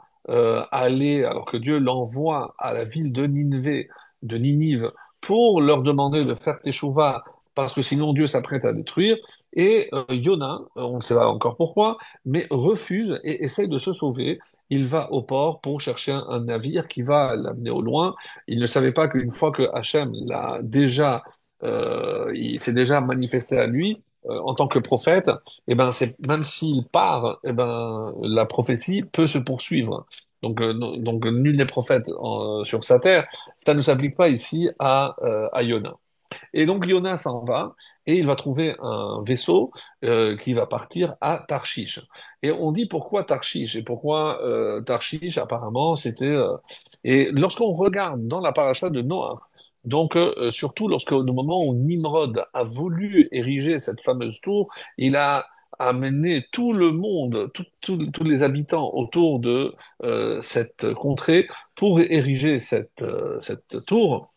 aller, alors que Dieu l'envoie à la ville de Ninive, pour leur demander de faire teshuva, parce que sinon Dieu s'apprête à détruire. Et Yona, on ne sait pas encore pourquoi, mais refuse et essaye de se sauver. Il va au port pour chercher un navire qui va l'amener au loin. Il ne savait pas qu'une fois que Hachem l'a déjà, il s'est déjà manifesté à lui, en tant que prophète, eh ben c'est même s'il part, eh ben la prophétie peut se poursuivre. Donc nul n'est prophète sur sa terre. Ça ne s'applique pas ici à Yona. Et donc Yona s'en va et il va trouver un vaisseau qui va partir à Tarshish. Et on dit pourquoi Tarshish et pourquoi Tarshish apparemment c'était et lorsqu'on regarde dans la paracha de Noach, donc surtout lorsque au moment où Nimrod a voulu ériger cette fameuse tour, il a amené tout le monde, tous les habitants autour de cette contrée pour ériger cette tour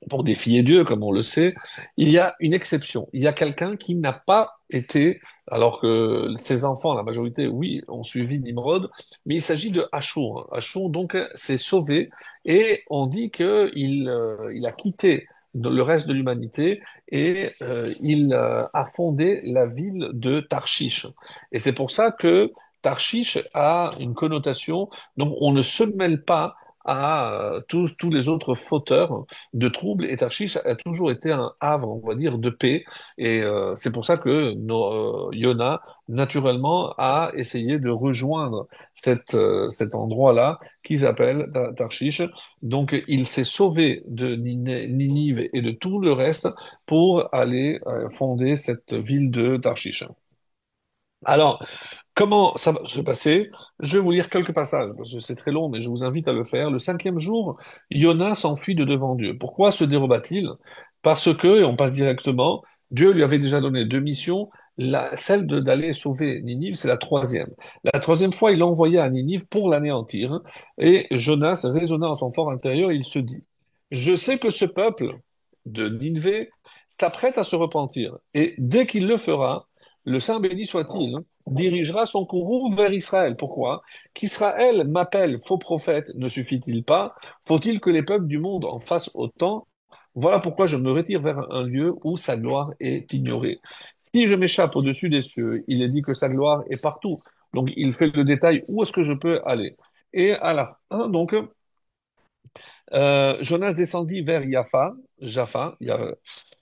pour défier Dieu, comme on le sait, il y a une exception. Il y a quelqu'un qui n'a pas été, alors que ses enfants, la majorité, oui, ont suivi Nimrod, mais il s'agit de Achour. Achour, donc, s'est sauvé et on dit il a quitté le reste de l'humanité et il a fondé la ville de Tarshish. Et c'est pour ça que Tarshish a une connotation, donc on ne se mêle pas à tous les autres fauteurs de troubles et Tarshish a toujours été un havre, on va dire, de paix. Et c'est pour ça que Yona, naturellement, a essayé de rejoindre cet endroit-là qu'ils appellent Tarshish. Donc, il s'est sauvé de Ninive et de tout le reste pour aller fonder cette ville de Tarshish. Alors, comment ça va se passer? Je vais vous lire quelques passages, parce que c'est très long, mais je vous invite à le faire. Le cinquième jour, Jonas s'enfuit de devant Dieu. Pourquoi se déroba-t-il? Parce que, et on passe directement, Dieu lui avait déjà donné deux missions. Celle d'aller sauver Ninive, c'est la troisième. La troisième fois, il l'a envoyé à Ninive pour l'anéantir. Et Jonas raisonna en son fort intérieur, il se dit, je sais que ce peuple de Ninive s'apprête à se repentir. Et dès qu'il le fera, le Saint béni soit-il, dirigera son courroux vers Israël. Pourquoi? Qu'Israël m'appelle faux prophète ne suffit-il pas? Faut-il que les peuples du monde en fassent autant? Voilà pourquoi je me retire vers un lieu où sa gloire est ignorée. Si je m'échappe au-dessus des cieux, il est dit que sa gloire est partout. Donc il fait le détail où est-ce que je peux aller. Et à la fin, donc, Jonas descendit vers Jaffa,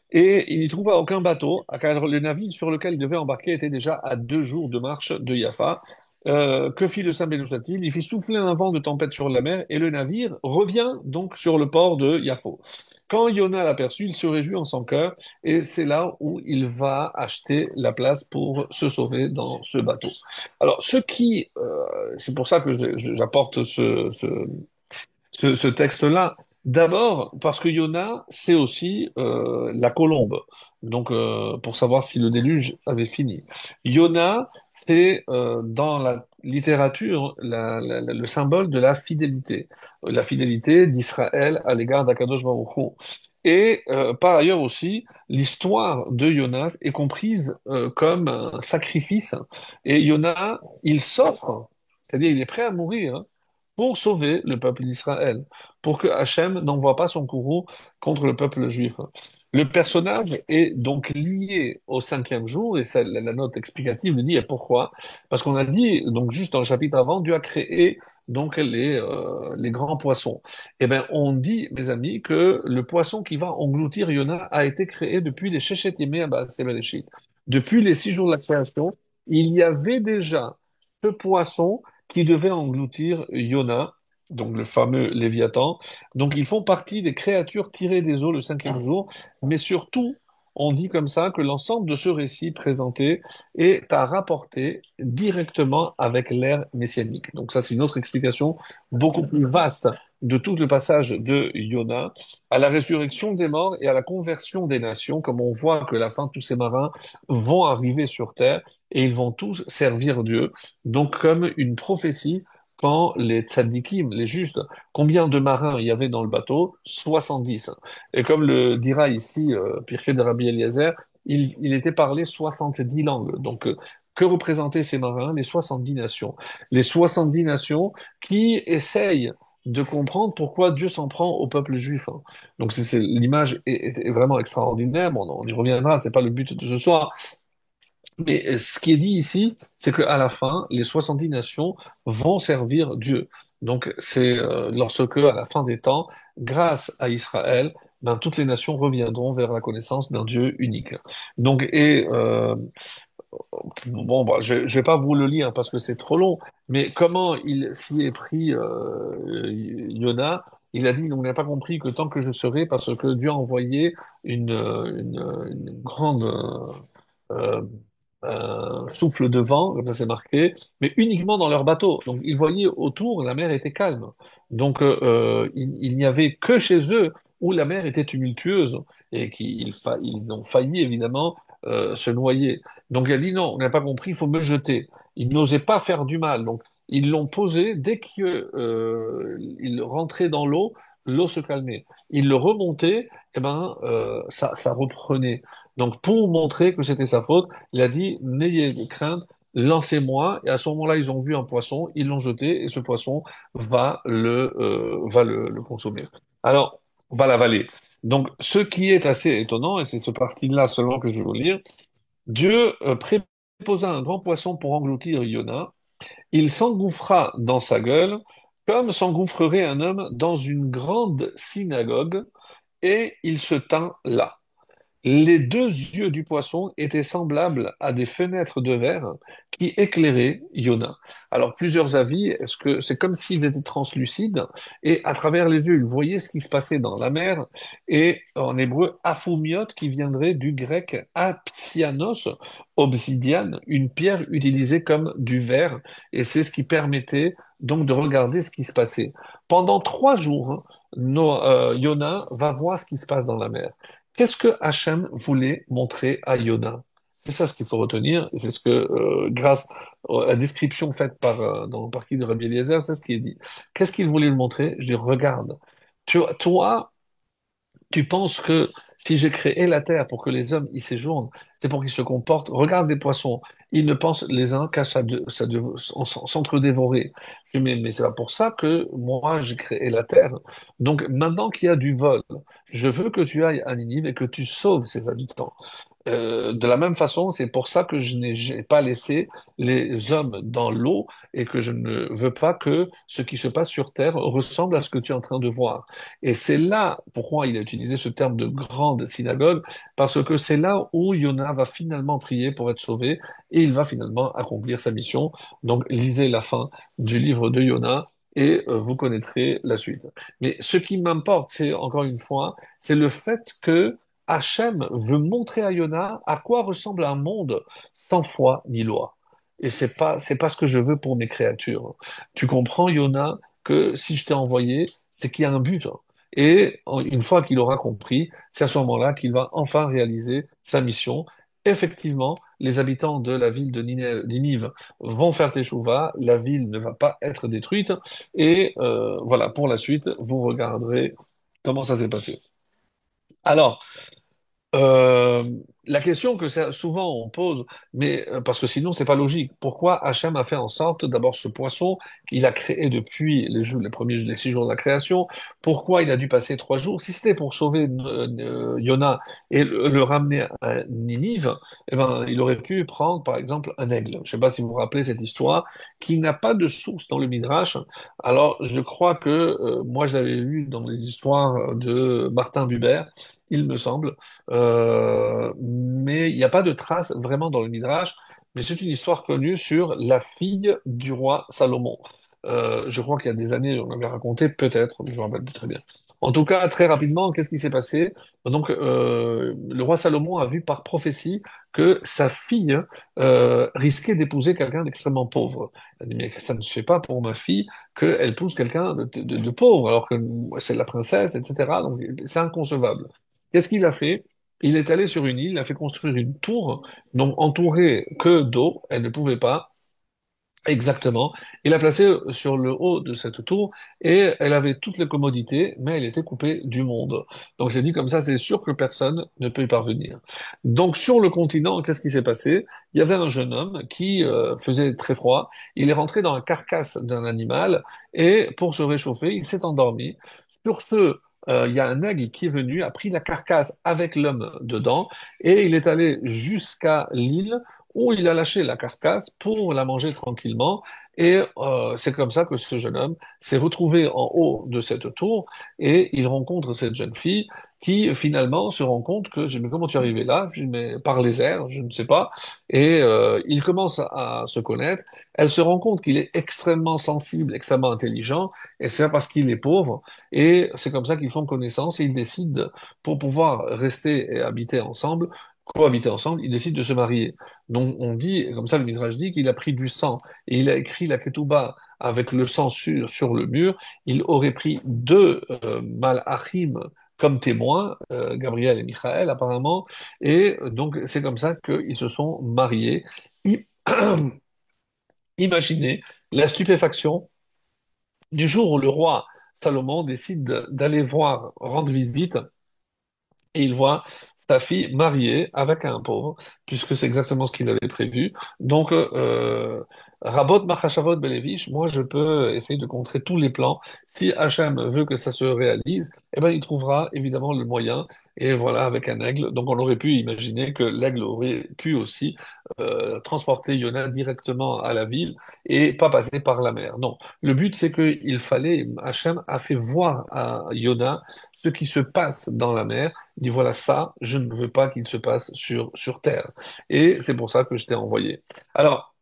et il n'y trouva aucun bateau, car le navire sur lequel il devait embarquer était déjà à 2 jours de marche de Jaffa. Que fit le Saint Bénousatil? Il fit souffler un vent de tempête sur la mer, et le navire revient donc sur le port de Yaffo. Quand Yona l'aperçut, il se réjouit en son cœur, et c'est là où il va acheter la place pour se sauver dans ce bateau. Alors, c'est pour ça que j'apporte ce texte-là. D'abord, parce que Yona, c'est aussi la colombe. Donc, pour savoir si le déluge avait fini. Yona, c'est dans la littérature le symbole de la fidélité d'Israël à l'égard d'Akadosh Baruch Hu. Et par ailleurs aussi, l'histoire de Yona est comprise comme un sacrifice. Et Yona, il s'offre, c'est-à-dire il est prêt à mourir, hein, pour sauver le peuple d'Israël, pour que Hachem n'envoie pas son courroux contre le peuple juif. Le personnage est donc lié au cinquième jour, et ça, la note explicative le dit, et pourquoi? Parce qu'on a dit, donc juste dans le chapitre avant, Dieu a créé donc les grands poissons. Eh bien, on dit, mes amis, que le poisson qui va engloutir Yona a été créé depuis les Shechet Yemei Ha'Maaseh Bereshit. Depuis les 6 jours de la création, il y avait déjà ce poisson qui devait engloutir Yona, donc le fameux Léviathan. Donc ils font partie des créatures tirées des eaux le cinquième jour, mais surtout, on dit comme ça que l'ensemble de ce récit présenté est à rapporter directement avec l'ère messianique. Donc ça, c'est une autre explication beaucoup plus vaste de tout le passage de Yona à la résurrection des morts et à la conversion des nations, comme on voit que la fin, tous ces marins vont arriver sur terre et ils vont tous servir Dieu. Donc, comme une prophétie, quand les tzadikim, les justes, combien de marins il y avait dans le bateau? 70. Et comme le dira ici Pirkei de Rabbi Eliezer, il était parlé 70 langues. Donc, que représentaient ces marins? Les 70 nations. Les 70 nations qui essayent de comprendre pourquoi Dieu s'en prend au peuple juif, hein. Donc, l'image est vraiment extraordinaire. Bon, on y reviendra, c'est pas le but de ce soir. Mais ce qui est dit ici, c'est qu'à la fin, les 70 nations vont servir Dieu. Donc, c'est lorsque, à la fin des temps, grâce à Israël, ben, toutes les nations reviendront vers la connaissance d'un Dieu unique. Donc, bon, bah, je vais pas vous le lire parce que c'est trop long, mais comment il s'y est pris, Yona, il a dit, on n'a pas compris que tant que je serai, parce que Dieu a envoyé une grande euh, un souffle de vent, comme ça c'est marqué, mais uniquement dans leur bateau. Donc ils voyaient autour, la mer était calme. Donc il n'y avait que chez eux où la mer était tumultueuse et ils ont failli évidemment se noyer. Donc il a dit non, on n'a pas compris, il faut me jeter. Ils n'osaient pas faire du mal. Donc ils l'ont posé dès qu'il rentrait dans l'eau, l'eau se calmait. Il le remontait, et ben ça reprenait. Donc pour montrer que c'était sa faute, il a dit, n'ayez de crainte, lancez-moi. Et à ce moment-là, ils ont vu un poisson, ils l'ont jeté, et ce poisson va le consommer. Alors, on va l'avaler. Donc, ce qui est assez étonnant, et c'est ce parti-là seulement que je vais vous lire, Dieu préposa un grand poisson pour engloutir Yona. Il s'engouffra dans sa gueule, comme s'engouffrerait un homme dans une grande synagogue, et il se tint là. Les deux yeux du poisson étaient semblables à des fenêtres de verre qui éclairaient Yona. Alors, plusieurs avis, est-ce que c'est comme s'il était translucide et à travers les yeux, il voyait ce qui se passait dans la mer et en hébreu, aphoumiote qui viendrait du grec apsianos, obsidiane, une pierre utilisée comme du verre et c'est ce qui permettait donc de regarder ce qui se passait. Pendant 3 jours, hein, Yona va voir ce qui se passe dans la mer. Qu'est-ce que Hachem voulait montrer à Yona? C'est ça ce qu'il faut retenir, et c'est ce que, grâce à la description faite dans le parquet de Rabbi Eliezer, c'est ce qui est dit. Qu'est-ce qu'il voulait lui montrer? Je dis, regarde, toi, tu penses que si j'ai créé la terre pour que les hommes y séjournent, c'est pour qu'ils se comportent. Regarde les poissons. Ils ne pensent les uns qu'à s'entre-dévorer. Je dis, mais c'est pas pour ça que moi j'ai créé la terre. Donc maintenant qu'il y a du vol, je veux que tu ailles à Ninive et que tu sauves ses habitants. De la même façon, c'est pour ça que je n'ai j'ai pas laissé les hommes dans l'eau et que je ne veux pas que ce qui se passe sur terre ressemble à ce que tu es en train de voir. Et c'est là pourquoi il a utilisé ce terme de grande synagogue, parce que c'est là où Yona va finalement prier pour être sauvé et il va finalement accomplir sa mission. Donc lisez la fin du livre de Yona et vous connaîtrez la suite. Mais ce qui m'importe, c'est encore une fois, c'est le fait que Hachem veut montrer à Yona à quoi ressemble un monde sans foi ni loi. Et c'est pas ce que je veux pour mes créatures. Tu comprends, Yona, que si je t'ai envoyé, c'est qu'il y a un but, hein. Et une fois qu'il aura compris, c'est à ce moment-là qu'il va enfin réaliser sa mission. Effectivement, les habitants de la ville de Ninive vont faire teshuva, la ville ne va pas être détruite, et voilà, pour la suite, vous regarderez comment ça s'est passé. Alors, euh, la question que souvent on pose, mais parce que sinon c'est pas logique. Pourquoi Hachem a fait en sorte d'abord ce poisson qu'il a créé depuis les 6 jours de la création? Pourquoi il a dû passer 3 jours? Si c'était pour sauver Yona et le ramener à Ninive, eh ben il aurait pu prendre par exemple un aigle. Je sais pas si vous vous rappelez cette histoire qui n'a pas de source dans le Midrash. Alors je crois que moi je l'avais lu dans les histoires de Martin Buber, il me semble. Mais il n'y a pas de trace vraiment dans le Midrash, mais c'est une histoire connue sur la fille du roi Salomon. Je crois qu'il y a des années, on avait raconté, peut-être, mais je ne me rappelle plus très bien. En tout cas, très rapidement, qu'est-ce qui s'est passé? Donc, le roi Salomon a vu par prophétie que sa fille risquait d'épouser quelqu'un d'extrêmement pauvre. Il a dit, mais ça ne se fait pas pour ma fille qu'elle épouse quelqu'un de pauvre, alors que c'est la princesse, etc. Donc, c'est inconcevable. Qu'est-ce qu'il a fait? Il est allé sur une île, il a fait construire une tour, donc entourée que d'eau, elle ne pouvait pas Exactement. Il l'a placée sur le haut de cette tour et elle avait toutes les commodités, mais elle était coupée du monde. Donc j'ai dit comme ça, c'est sûr que personne ne peut y parvenir. Donc sur le continent, qu'est-ce qui s'est passé? Il y avait un jeune homme qui faisait très froid. Il est rentré dans la carcasse d'un animal et pour se réchauffer, il s'est endormi. Sur ce, il y a un aigle qui est venu, a pris la carcasse avec l'homme dedans et il est allé jusqu'à l'île où il a lâché la carcasse pour la manger tranquillement. Et c'est comme ça que ce jeune homme s'est retrouvé en haut de cette tour et il rencontre cette jeune fille qui finalement se rend compte que, je dis, mais comment tu es arrivé là? Je dis, mais par les airs, je ne sais pas. Et il commence à se connaître. Elle se rend compte qu'il est extrêmement sensible, extrêmement intelligent, et c'est parce qu'il est pauvre. Et c'est comme ça qu'ils font connaissance et ils décident, pour pouvoir rester et habiter ensemble, cohabiter ensemble, ils décident de se marier. Donc on dit, comme ça le Midrash dit qu'il a pris du sang et il a écrit la Ketouba avec le sang sur le mur. Il aurait pris deux Malachim comme témoins, Gabriel et Michael apparemment, et donc c'est comme ça qu'ils se sont mariés. I- Imaginez la stupéfaction du jour où le roi Salomon décide d'aller voir, rendre visite et il voit sa fille mariée avec un pauvre, puisque c'est exactement ce qu'il avait prévu. Donc, Rabot Machashavot Belevich, moi je peux essayer de contrer tous les plans. Si Hachem veut que ça se réalise, eh ben, il trouvera évidemment le moyen, et voilà, avec un aigle. Donc on aurait pu imaginer que l'aigle aurait pu aussi transporter Yona directement à la ville et pas passer par la mer. Non, le but c'est qu'il fallait, Hachem a fait voir à Yona ce qui se passe dans la mer. Il dit voilà, ça, je ne veux pas qu'il se passe sur Terre. Et c'est pour ça que je t'ai envoyé. Alors,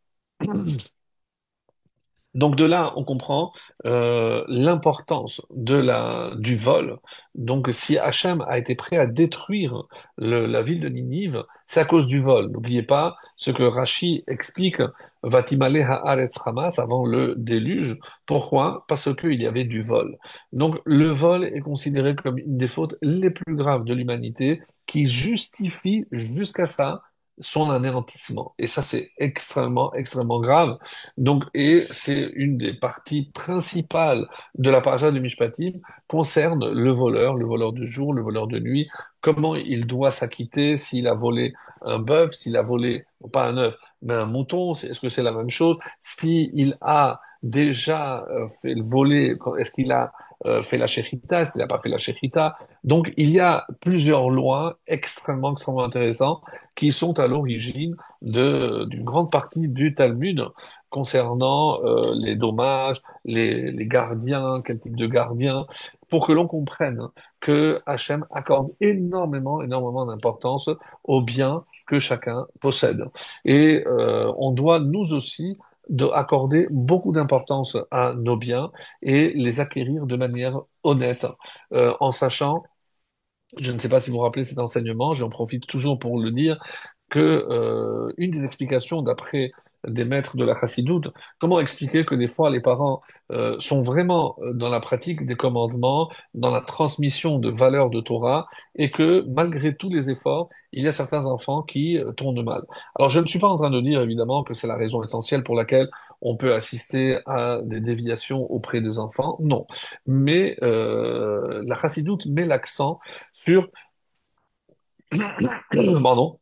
donc de là, on comprend l'importance du vol. Donc si Hachem a été prêt à détruire la ville de Ninive, c'est à cause du vol. N'oubliez pas ce que Rashi explique, Vatimale haaretz Hamas avant le déluge. Pourquoi? Parce qu'il y avait du vol. Donc le vol est considéré comme une des fautes les plus graves de l'humanité qui justifie jusqu'à ça son anéantissement. Et ça, c'est extrêmement, extrêmement grave. Donc, et c'est une des parties principales de la paracha de Mishpatim, concerne le voleur de jour, le voleur de nuit, comment il doit s'acquitter s'il a volé un bœuf, s'il a volé, non pas un œuf, mais un mouton, est-ce que c'est la même chose? S'il a déjà fait le voler, est-ce qu'il a fait la shechita, est-ce qu'il n'a pas fait la shechita? Donc, il y a plusieurs lois extrêmement, extrêmement intéressantes qui sont à l'origine d'une grande partie du Talmud concernant les dommages, les gardiens, quel type de gardien, pour que l'on comprenne que Hachem accorde énormément, énormément d'importance aux biens que chacun possède. Et on doit nous aussi accorder beaucoup d'importance à nos biens et les acquérir de manière honnête, en sachant, je ne sais pas si vous vous rappelez cet enseignement, j'en profite toujours pour le dire, que une des explications d'après des maîtres de la chassidoute, comment expliquer que des fois les parents sont vraiment dans la pratique des commandements, dans la transmission de valeurs de Torah, et que malgré tous les efforts, il y a certains enfants qui tournent mal. Alors je ne suis pas en train de dire évidemment que c'est la raison essentielle pour laquelle on peut assister à des déviations auprès des enfants, non. Mais la chassidoute met l'accent sur, pardon,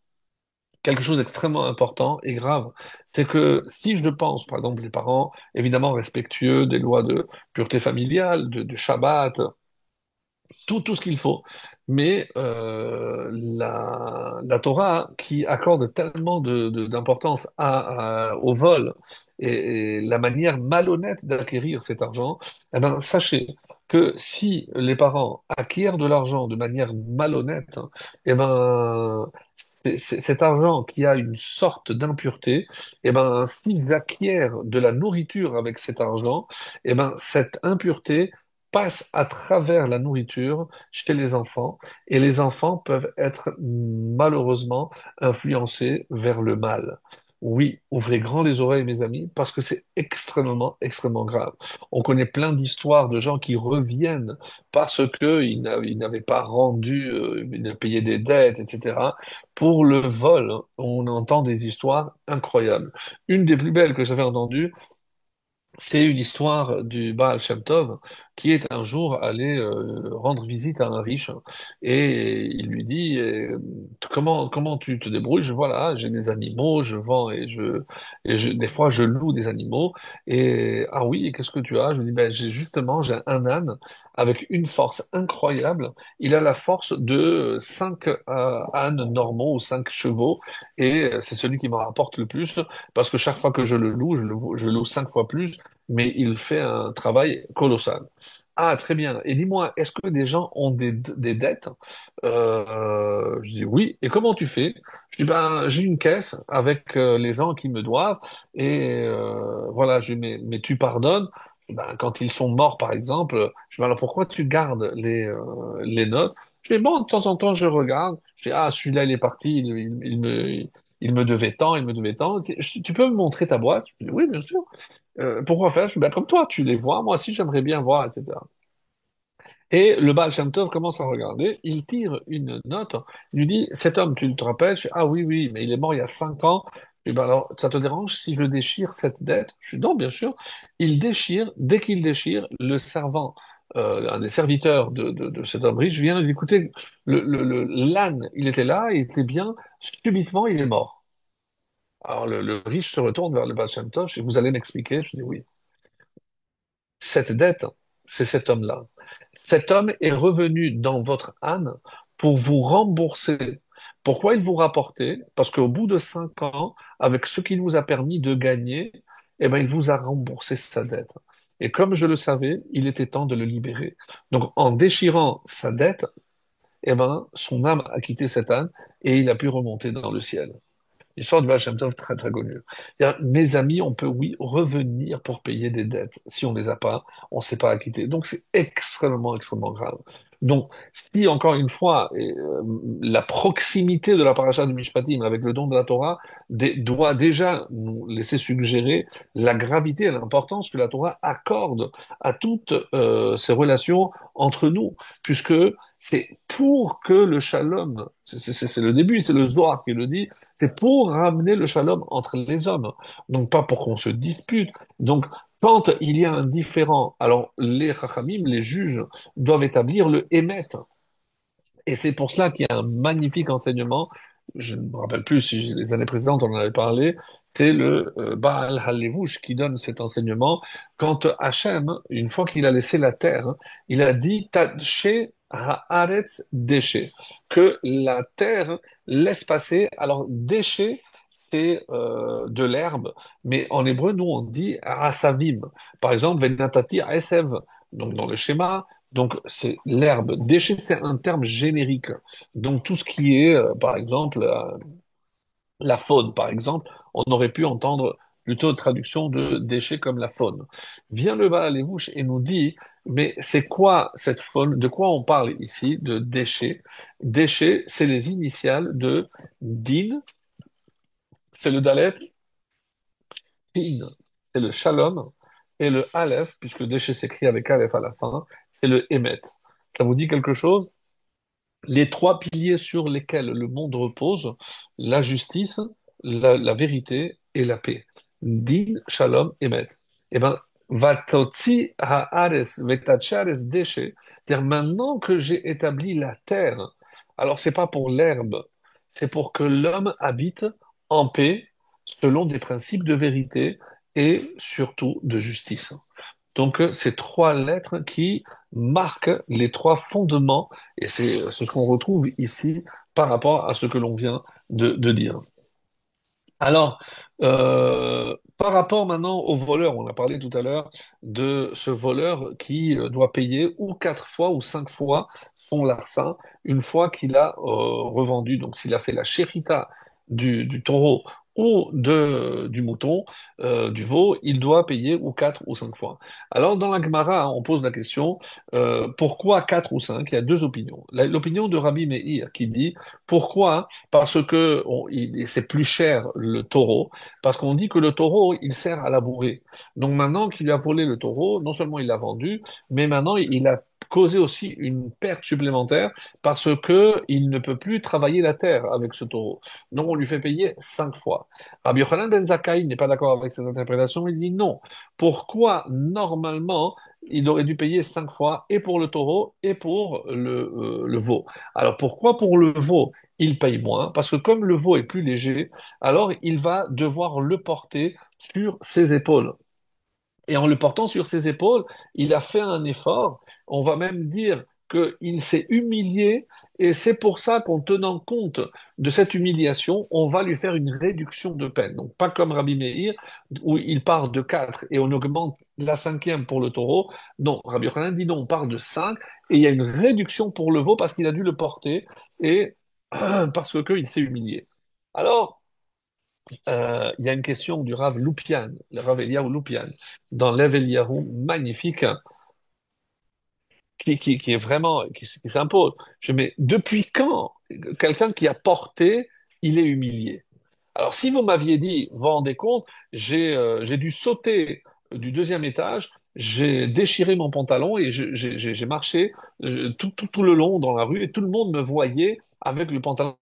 quelque chose d'extrêmement important et grave, c'est que si je pense, par exemple, les parents, évidemment respectueux des lois de pureté familiale, de Shabbat, tout ce qu'il faut, mais la Torah qui accorde tellement d'importance au vol et la manière malhonnête d'acquérir cet argent, eh ben, sachez que si les parents acquièrent de l'argent de manière malhonnête, eh ben, cet argent qui a une sorte d'impureté, eh ben, s'ils acquièrent de la nourriture avec cet argent, eh ben, cette impureté passe à travers la nourriture chez les enfants et les enfants peuvent être malheureusement influencés vers le mal. Oui, ouvrez grand les oreilles, mes amis, parce que c'est extrêmement, extrêmement grave. On connaît plein d'histoires de gens qui reviennent parce que ils n'avaient pas rendu, ils n'avaient payé des dettes, etc. Pour le vol, on entend des histoires incroyables. Une des plus belles que j'avais entendues, c'est une histoire du Baal Shem Tov qui est un jour allé rendre visite à un riche et il lui dit comment tu te débrouilles? Voilà, j'ai des animaux, je vends des fois je loue des animaux et ah oui, et qu'est-ce que tu as? Je lui dis ben j'ai un âne avec une force incroyable. Il a la force de cinq ânes normaux ou 5 chevaux et c'est celui qui me rapporte le plus parce que chaque fois que je le loue, je le loue 5 fois plus mais il fait un travail colossal. Ah, très bien. Et dis-moi, est-ce que des gens ont des dettes? Je dis oui. Et comment tu fais? Je dis ben, j'ai une caisse avec les gens qui me doivent et voilà. Je dis mais tu pardonnes? Ben, quand ils sont morts, par exemple. Je dis ben, alors pourquoi tu gardes les notes? Je dis bon, de temps en temps, je regarde. Je dis ah, celui-là, il est parti. Il me devait tant, il me devait tant. Tu peux me montrer ta boîte? Je dis oui, bien sûr. Pourquoi faire? Ben, comme toi, tu les vois, moi aussi j'aimerais bien voir, etc. Et le Baal Shem Tov commence à regarder, il tire une note, il lui dit, cet homme, tu te rappelles? Je fais, ah oui, oui, mais il est mort il y a 5 ans. Je dis, ben alors, ça te dérange si je déchire cette dette? Je dis, non, bien sûr. Il déchire, dès qu'il déchire, le servant, un des serviteurs de cet homme riche vient lui dire, écoutez, l'âne, il était là, il était bien, subitement, il est mort. Alors le riche se retourne vers le Baal Shem Tov, je dis, vous allez m'expliquer? Je dis, oui. Cette dette, c'est cet homme-là. Cet homme est revenu dans votre âne pour vous rembourser. Pourquoi il vous rapportait? Parce qu'au bout de 5 ans, avec ce qu'il vous a permis de gagner, eh ben, il vous a remboursé sa dette. Et comme je le savais, il était temps de le libérer. Donc, en déchirant sa dette, eh ben, son âme a quitté cet âne et il a pu remonter dans le ciel. L'histoire du Baal Shem Tov, très très connue. C'est-à-dire, mes amis, on peut, oui, revenir pour payer des dettes. Si on ne les a pas, on ne sait pas acquitter. Donc c'est extrêmement, extrêmement grave. Donc, si encore une fois, la proximité de la paracha du Mishpatim avec le don de la Torah doit déjà nous laisser suggérer la gravité et l'importance que la Torah accorde à toutes ces relations entre nous, puisque c'est pour que le shalom, c'est le début, c'est le Zohar qui le dit, c'est pour ramener le shalom entre les hommes, donc pas pour qu'on se dispute. Donc, quand il y a un différend, alors les chachamim, les juges, doivent établir le émet. Et c'est pour cela qu'il y a un magnifique enseignement, je ne me rappelle plus si les années précédentes on en avait parlé, c'est le Baal Halevush qui donne cet enseignement. Quand Hachem, une fois qu'il a laissé la terre, il a dit Taché Haaretz déchet, que la terre laisse passer. Alors déchet, c'est de l'herbe, mais en hébreu, nous on dit Rasavim. Par exemple, Venatati Esev, donc dans le schéma. Donc, c'est l'herbe. Déchet, c'est un terme générique. Donc, tout ce qui est, par exemple, la faune, par exemple, on aurait pu entendre plutôt de traduction de déchets comme la faune. Vient le Baal Lévouche et nous dit, mais c'est quoi cette faune? De quoi on parle ici? De déchets. Déchets, c'est les initiales de Din, c'est le Dalet, Shin, c'est le Shalom, et le Aleph, puisque déchet s'écrit avec Aleph à la fin, c'est le Emet. Ça vous dit quelque chose? Les trois piliers sur lesquels le monde repose, la justice, la vérité et la paix. Din, shalom, emet. Eh ben, vatotzi haares vetachares deshe. C'est-à-dire maintenant que j'ai établi la terre, alors c'est pas pour l'herbe, c'est pour que l'homme habite en paix selon des principes de vérité et surtout de justice. Donc, ces trois lettres qui marquent les trois fondements, et c'est ce qu'on retrouve ici par rapport à ce que l'on vient de dire. Alors, par rapport maintenant au voleur, on a parlé tout à l'heure de ce voleur qui doit payer ou 4 fois ou 5 fois son larcin une fois qu'il a revendu. Donc, s'il a fait la shérita du taureau du mouton, du veau, il doit payer ou quatre ou cinq fois. Alors dans la Gemara, on pose la question, pourquoi quatre ou cinq? Il y a deux opinions. L'opinion de Rabbi Meir qui dit pourquoi? Parce que c'est plus cher le taureau, parce qu'on dit que le taureau, il sert à labourer. Donc maintenant qu'il a volé le taureau, non seulement il l'a vendu, mais maintenant il a causé aussi une perte supplémentaire parce que il ne peut plus travailler la terre avec ce taureau. Donc on lui fait payer cinq fois. Rabbi Yochanan ben Zakkai n'est pas d'accord avec cette interprétation. Il dit non. Pourquoi normalement il aurait dû payer cinq fois et pour le taureau et pour le veau? Alors pourquoi pour le veau il paye moins? Parce que comme le veau est plus léger, alors il va devoir le porter sur ses épaules. Et en le portant sur ses épaules, il a fait un effort. On va même dire qu'il s'est humilié. Et c'est pour ça qu'en tenant compte de cette humiliation, on va lui faire une réduction de peine. Donc pas comme Rabbi Meir, où il part de 4 et on augmente la cinquième pour le taureau. Non, Rabbi Yochanan dit non, on part de 5 et il y a une réduction pour le veau parce qu'il a dû le porter et parce qu'il s'est humilié. Alors, il y a une question du Rav Loupian, le Rav Eliyahu Loupian, dans l'Ev Eliyahu magnifique, hein, qui est vraiment, qui s'impose. Je mets, depuis quand quelqu'un qui a porté, il est humilié? Alors, si vous m'aviez dit, vous vous rendez compte, j'ai dû sauter du deuxième étage, j'ai déchiré mon pantalon et j'ai marché tout le long dans la rue et tout le monde me voyait avec le pantalon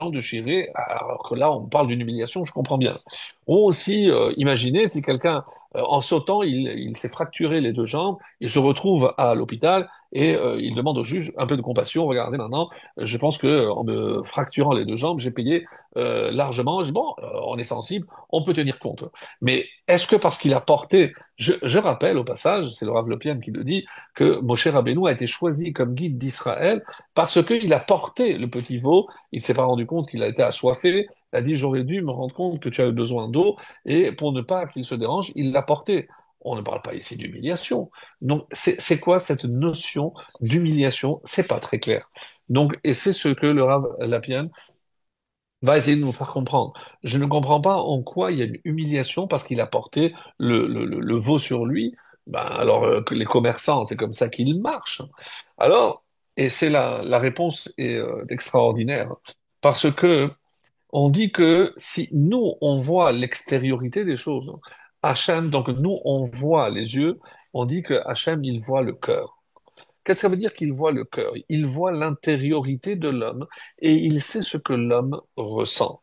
de chirer, alors que là, on parle d'une humiliation, je comprends bien. Ou aussi, imaginez si quelqu'un, en sautant, il s'est fracturé les deux jambes, il se retrouve à l'hôpital et il demande au juge un peu de compassion. Regardez maintenant, je pense que en me fracturant les deux jambes, j'ai payé largement. Je dis, bon, on est sensible, on peut tenir compte. Mais est-ce que parce qu'il a porté, je rappelle au passage, c'est le Rav Lopian qui le dit, que Moshe Rabbeinu a été choisi comme guide d'Israël parce qu'il a porté le petit veau, il s'est pas rendu compte qu'il a été assoiffé. Il a dit, j'aurais dû me rendre compte que tu avais besoin d'eau. Et pour ne pas qu'il se dérange, il l'a porté. On ne parle pas ici d'humiliation. Donc, c'est quoi cette notion d'humiliation? C'est pas très clair. Donc, et c'est ce que le Rav Lapien va essayer de nous faire comprendre. Je ne comprends pas en quoi il y a une humiliation parce qu'il a porté le veau sur lui. Ben, alors que les commerçants, c'est comme ça qu'ils marchent. Alors, et c'est la réponse est extraordinaire. Parce que on dit que si nous, on voit l'extériorité des choses, Hachem, donc nous, on voit les yeux, on dit que Hachem, il voit le cœur. Qu'est-ce que ça veut dire qu'il voit le cœur? Il voit l'intériorité de l'homme et il sait ce que l'homme ressent.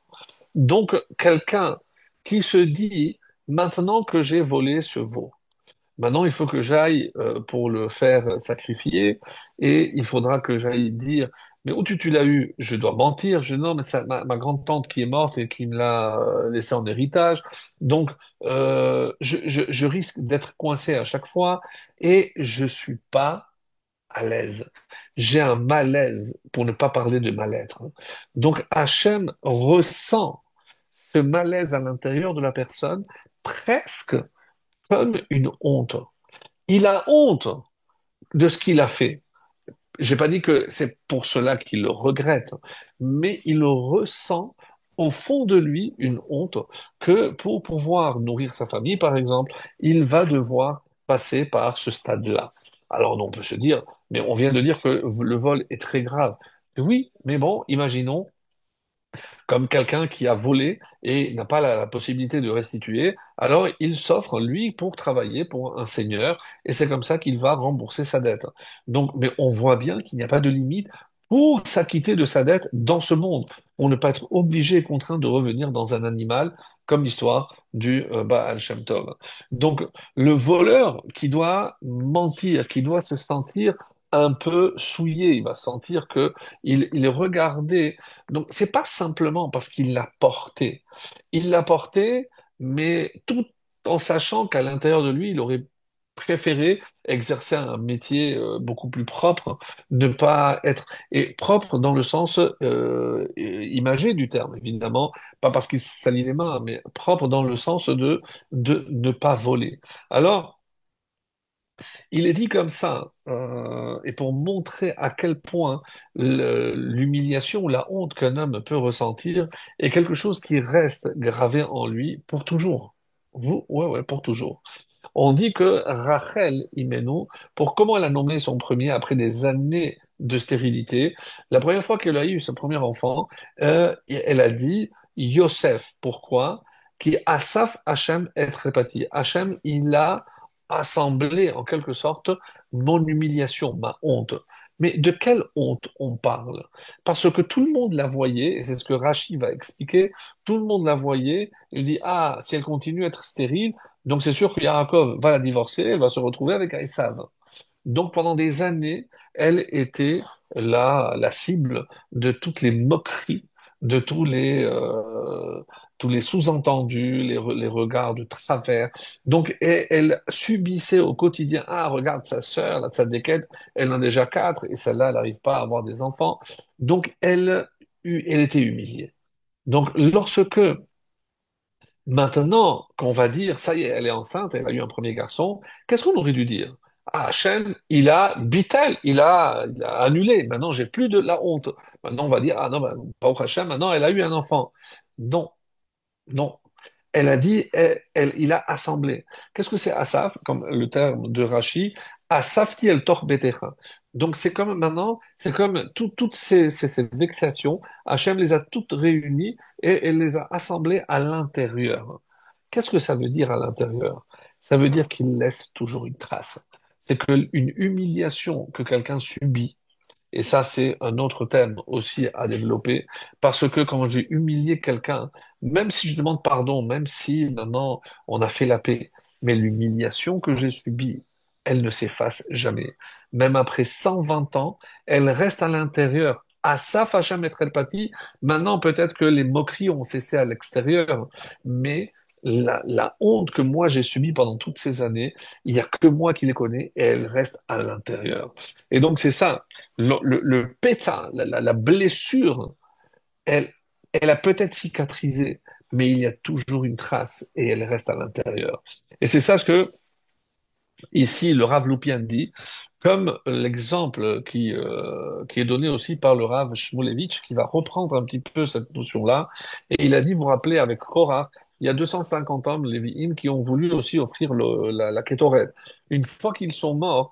Donc, quelqu'un qui se dit, maintenant que j'ai volé ce veau, maintenant, il faut que j'aille pour le faire sacrifier et il faudra que j'aille dire, mais où tu l'as eu? Je dois mentir. Non, mais c'est ma grande-tante qui est morte et qui me l'a laissé en héritage. Donc, je risque d'être coincé à chaque fois et je suis pas à l'aise. J'ai un malaise, pour ne pas parler de mal-être, hein. Donc, Hachem ressent ce malaise à l'intérieur de la personne presque comme une honte. Il a honte de ce qu'il a fait. J'ai pas dit que c'est pour cela qu'il le regrette, mais il ressent au fond de lui une honte que pour pouvoir nourrir sa famille, par exemple, il va devoir passer par ce stade-là. Alors on peut se dire, mais on vient de dire que le vol est très grave. Oui, mais bon, imaginons comme quelqu'un qui a volé et n'a pas la possibilité de restituer, alors il s'offre, lui, pour travailler pour un seigneur, et c'est comme ça qu'il va rembourser sa dette. Donc, mais on voit bien qu'il n'y a pas de limite pour s'acquitter de sa dette dans ce monde, pour ne pas être obligé et contraint de revenir dans un animal, comme l'histoire du Baal Shem Tov. Donc, le voleur qui doit mentir, qui doit se sentir un peu souillé, il va sentir que il est regardé, donc, c'est pas simplement parce qu'il l'a porté. Il l'a porté, mais tout en sachant qu'à l'intérieur de lui, il aurait préféré exercer un métier beaucoup plus propre, ne pas être et propre dans le sens imagé du terme, évidemment, pas parce qu'il se salit les mains, mais propre dans le sens de ne pas voler. Alors, Il est dit comme ça, et pour montrer à quel point l'humiliation ou la honte qu'un homme peut ressentir est quelque chose qui reste gravé en lui pour toujours. Vous, ouais, ouais, pour toujours. On dit que Rachel Imenu, pour comment elle a nommé son premier après des années de stérilité, la première fois qu'elle a eu son premier enfant, elle a dit Yosef. Pourquoi? Qui Asaf Hachem et Trepati. Hachem, il a assemblé en quelque sorte mon humiliation, ma honte. Mais de quelle honte on parle? Parce que tout le monde la voyait, et c'est ce que Rachid va expliquer, tout le monde la voyait, il dit, ah, si elle continue à être stérile, donc c'est sûr que Yaakov va la divorcer, elle va se retrouver avec Esav. Donc pendant des années, elle était la cible de toutes les moqueries, de tous les sous-entendus, les regards de travers. Donc elle subissait au quotidien, ah regarde sa sœur, la tzadékette, elle en a déjà quatre et celle-là, elle n'arrive pas à avoir des enfants. Donc elle était humiliée. Donc lorsque maintenant, qu'on va dire, ça y est, elle est enceinte, elle a eu un premier garçon, qu'est-ce qu'on aurait dû dire? Ah, Hachem, il a bitel, il a annulé. Maintenant, j'ai plus de la honte. Maintenant, on va dire, ah non, ben, Baruch Hachem, maintenant, elle a eu un enfant. Non, non. Elle a dit, il a assemblé. Qu'est-ce que c'est Asaf, comme le terme de Rashi? Asafti el torbetecha. Donc c'est comme maintenant, c'est comme toutes ces vexations, Hachem les a toutes réunies et elle les a assemblées à l'intérieur. Qu'est-ce que ça veut dire à l'intérieur? Ça veut dire qu'il laisse toujours une trace. C'est qu'une humiliation que quelqu'un subit, et ça, c'est un autre thème aussi à développer, parce que quand j'ai humilié quelqu'un, même si je demande pardon, même si maintenant on a fait la paix, mais l'humiliation que j'ai subie, elle ne s'efface jamais. Même après 120 ans, elle reste à l'intérieur. À ça, Facham et Trelpati, maintenant peut-être que les moqueries ont cessé à l'extérieur, mais la honte que moi j'ai subie pendant toutes ces années, il n'y a que moi qui les connais et elle reste à l'intérieur. Et donc c'est ça le pétard, la blessure, elle, elle a peut-être cicatrisé, mais il y a toujours une trace et elle reste à l'intérieur. Et c'est ça ce que ici le Rav Loupien dit, comme l'exemple qui est donné aussi par le Rav Shmulevitch, qui va reprendre un petit peu cette notion-là. Et il a dit, vous vous rappelez, avec Korah, il y a 250 hommes, les Lévi'im, qui ont voulu aussi offrir la Kétorette. Une fois qu'ils sont morts,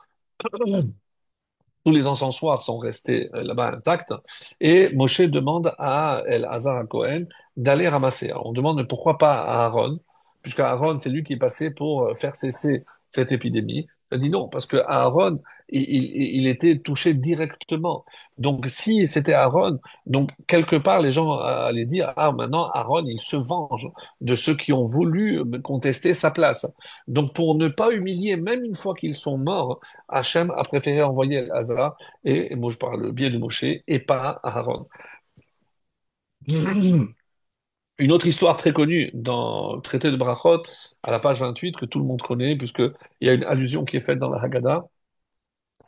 tous les encensoirs sont restés là-bas intacts. Et Moshe demande à El-Hazar à Cohen d'aller ramasser. Alors, on demande pourquoi pas à Aaron, puisque Aaron, c'est lui qui est passé pour faire cesser cette épidémie. Il a dit non, parce que Aaron, il était touché directement. Donc, si c'était Aaron, donc quelque part, les gens allaient dire, ah, maintenant, Aaron, il se venge de ceux qui ont voulu contester sa place. Donc, pour ne pas humilier, même une fois qu'ils sont morts, Hachem a préféré envoyer El-Hazar, et moi je parle bien de Moshe, et pas Aaron. Une autre histoire très connue dans le traité de Brachot, à la page 28, que tout le monde connaît, puisqu'il y a une allusion qui est faite dans la Haggadah.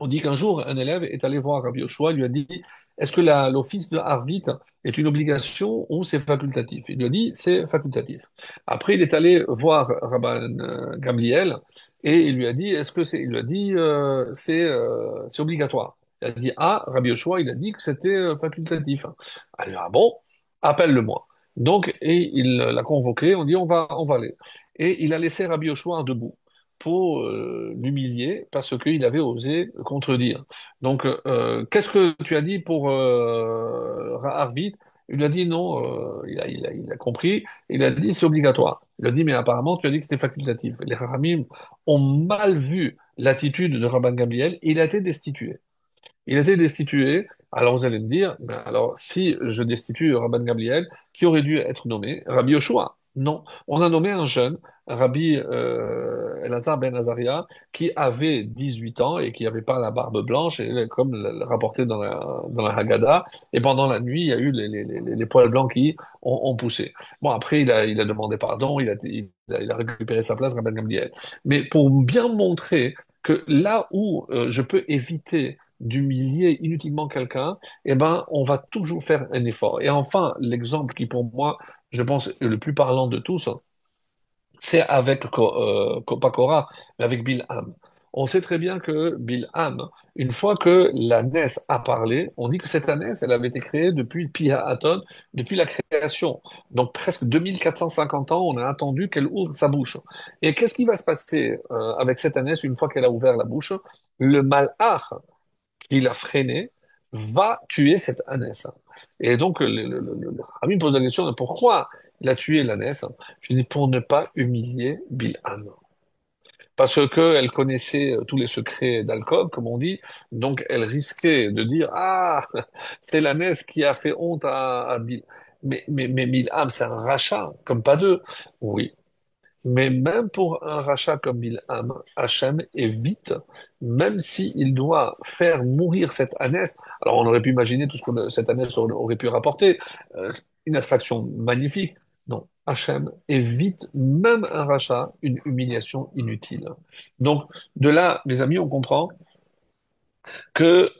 On dit qu'un jour, un élève est allé voir Rabbi Yoshua, il lui a dit, est-ce que l'office de Harvit est une obligation ou c'est facultatif? Il lui a dit, c'est facultatif. Après, il est allé voir Rabban Gamliel et il lui a dit, est-ce que c'est, il lui a dit, c'est obligatoire. Il a dit, ah, Rabbi Yoshua, il a dit que c'était facultatif. Alors, ah bon, appelle-le-moi. Donc, et il l'a convoqué, on dit, on va aller. Et il a laissé Rabbi Yoshua debout pour l'humilier parce qu'il avait osé contredire. Donc, qu'est-ce que tu as dit pour Arvid? Il lui a dit non, il a compris, il a dit c'est obligatoire. Il a dit mais apparemment tu as dit que c'était facultatif. Les Haramim ont mal vu l'attitude de Rabban Gamliel et il a été destitué. Il a été destitué. Alors vous allez me dire, ben alors si je destitue Rabban Gamliel, qui aurait dû être nommé? Rabbi Yoshua. Non, on a nommé un jeune, Rabbi Elazar ben Azaria, qui avait 18 ans et qui n'avait pas la barbe blanche, et comme le rapporté dans la Haggadah, et pendant la nuit, il y a eu les poils blancs qui ont poussé. Bon, après, il a demandé pardon, il a récupéré sa place, Rabban Gamliel. Mais pour bien montrer que là où je peux éviter d'humilier inutilement quelqu'un, eh ben, on va toujours faire un effort. Et enfin, l'exemple qui pour moi, je pense, est le plus parlant de tous, c'est avec, pas Korah, mais avec Bilham. On sait très bien que Bilham, une fois que l'ânesse a parlé, on dit que cette ânesse, elle avait été créée depuis Pi-Hahaton, depuis la création. Donc presque 2450 ans, on a attendu qu'elle ouvre sa bouche. Et qu'est-ce qui va se passer avec cette ânesse une fois qu'elle a ouvert la bouche? Le malach qui l'a freinée va tuer cette ânesse. Et donc le Rabbi me pose la question de pourquoi il a tué l'ânesse. Je dis pour ne pas humilier Bilham parce que elle connaissait tous les secrets d'Alcove, comme on dit, donc elle risquait de dire ah c'est l'ânesse qui a fait honte à Bil. Mais Bilham, c'est un rachat, comme pas deux. Oui, mais même pour un rachat comme Bilham, Hachem évite, même s'il doit faire mourir cette ânesse. Alors on aurait pu imaginer tout ce que cette ânesse aurait pu rapporter, une attraction magnifique. Non, Hachem évite même un rachat, une humiliation inutile. Donc de là, mes amis, on comprend que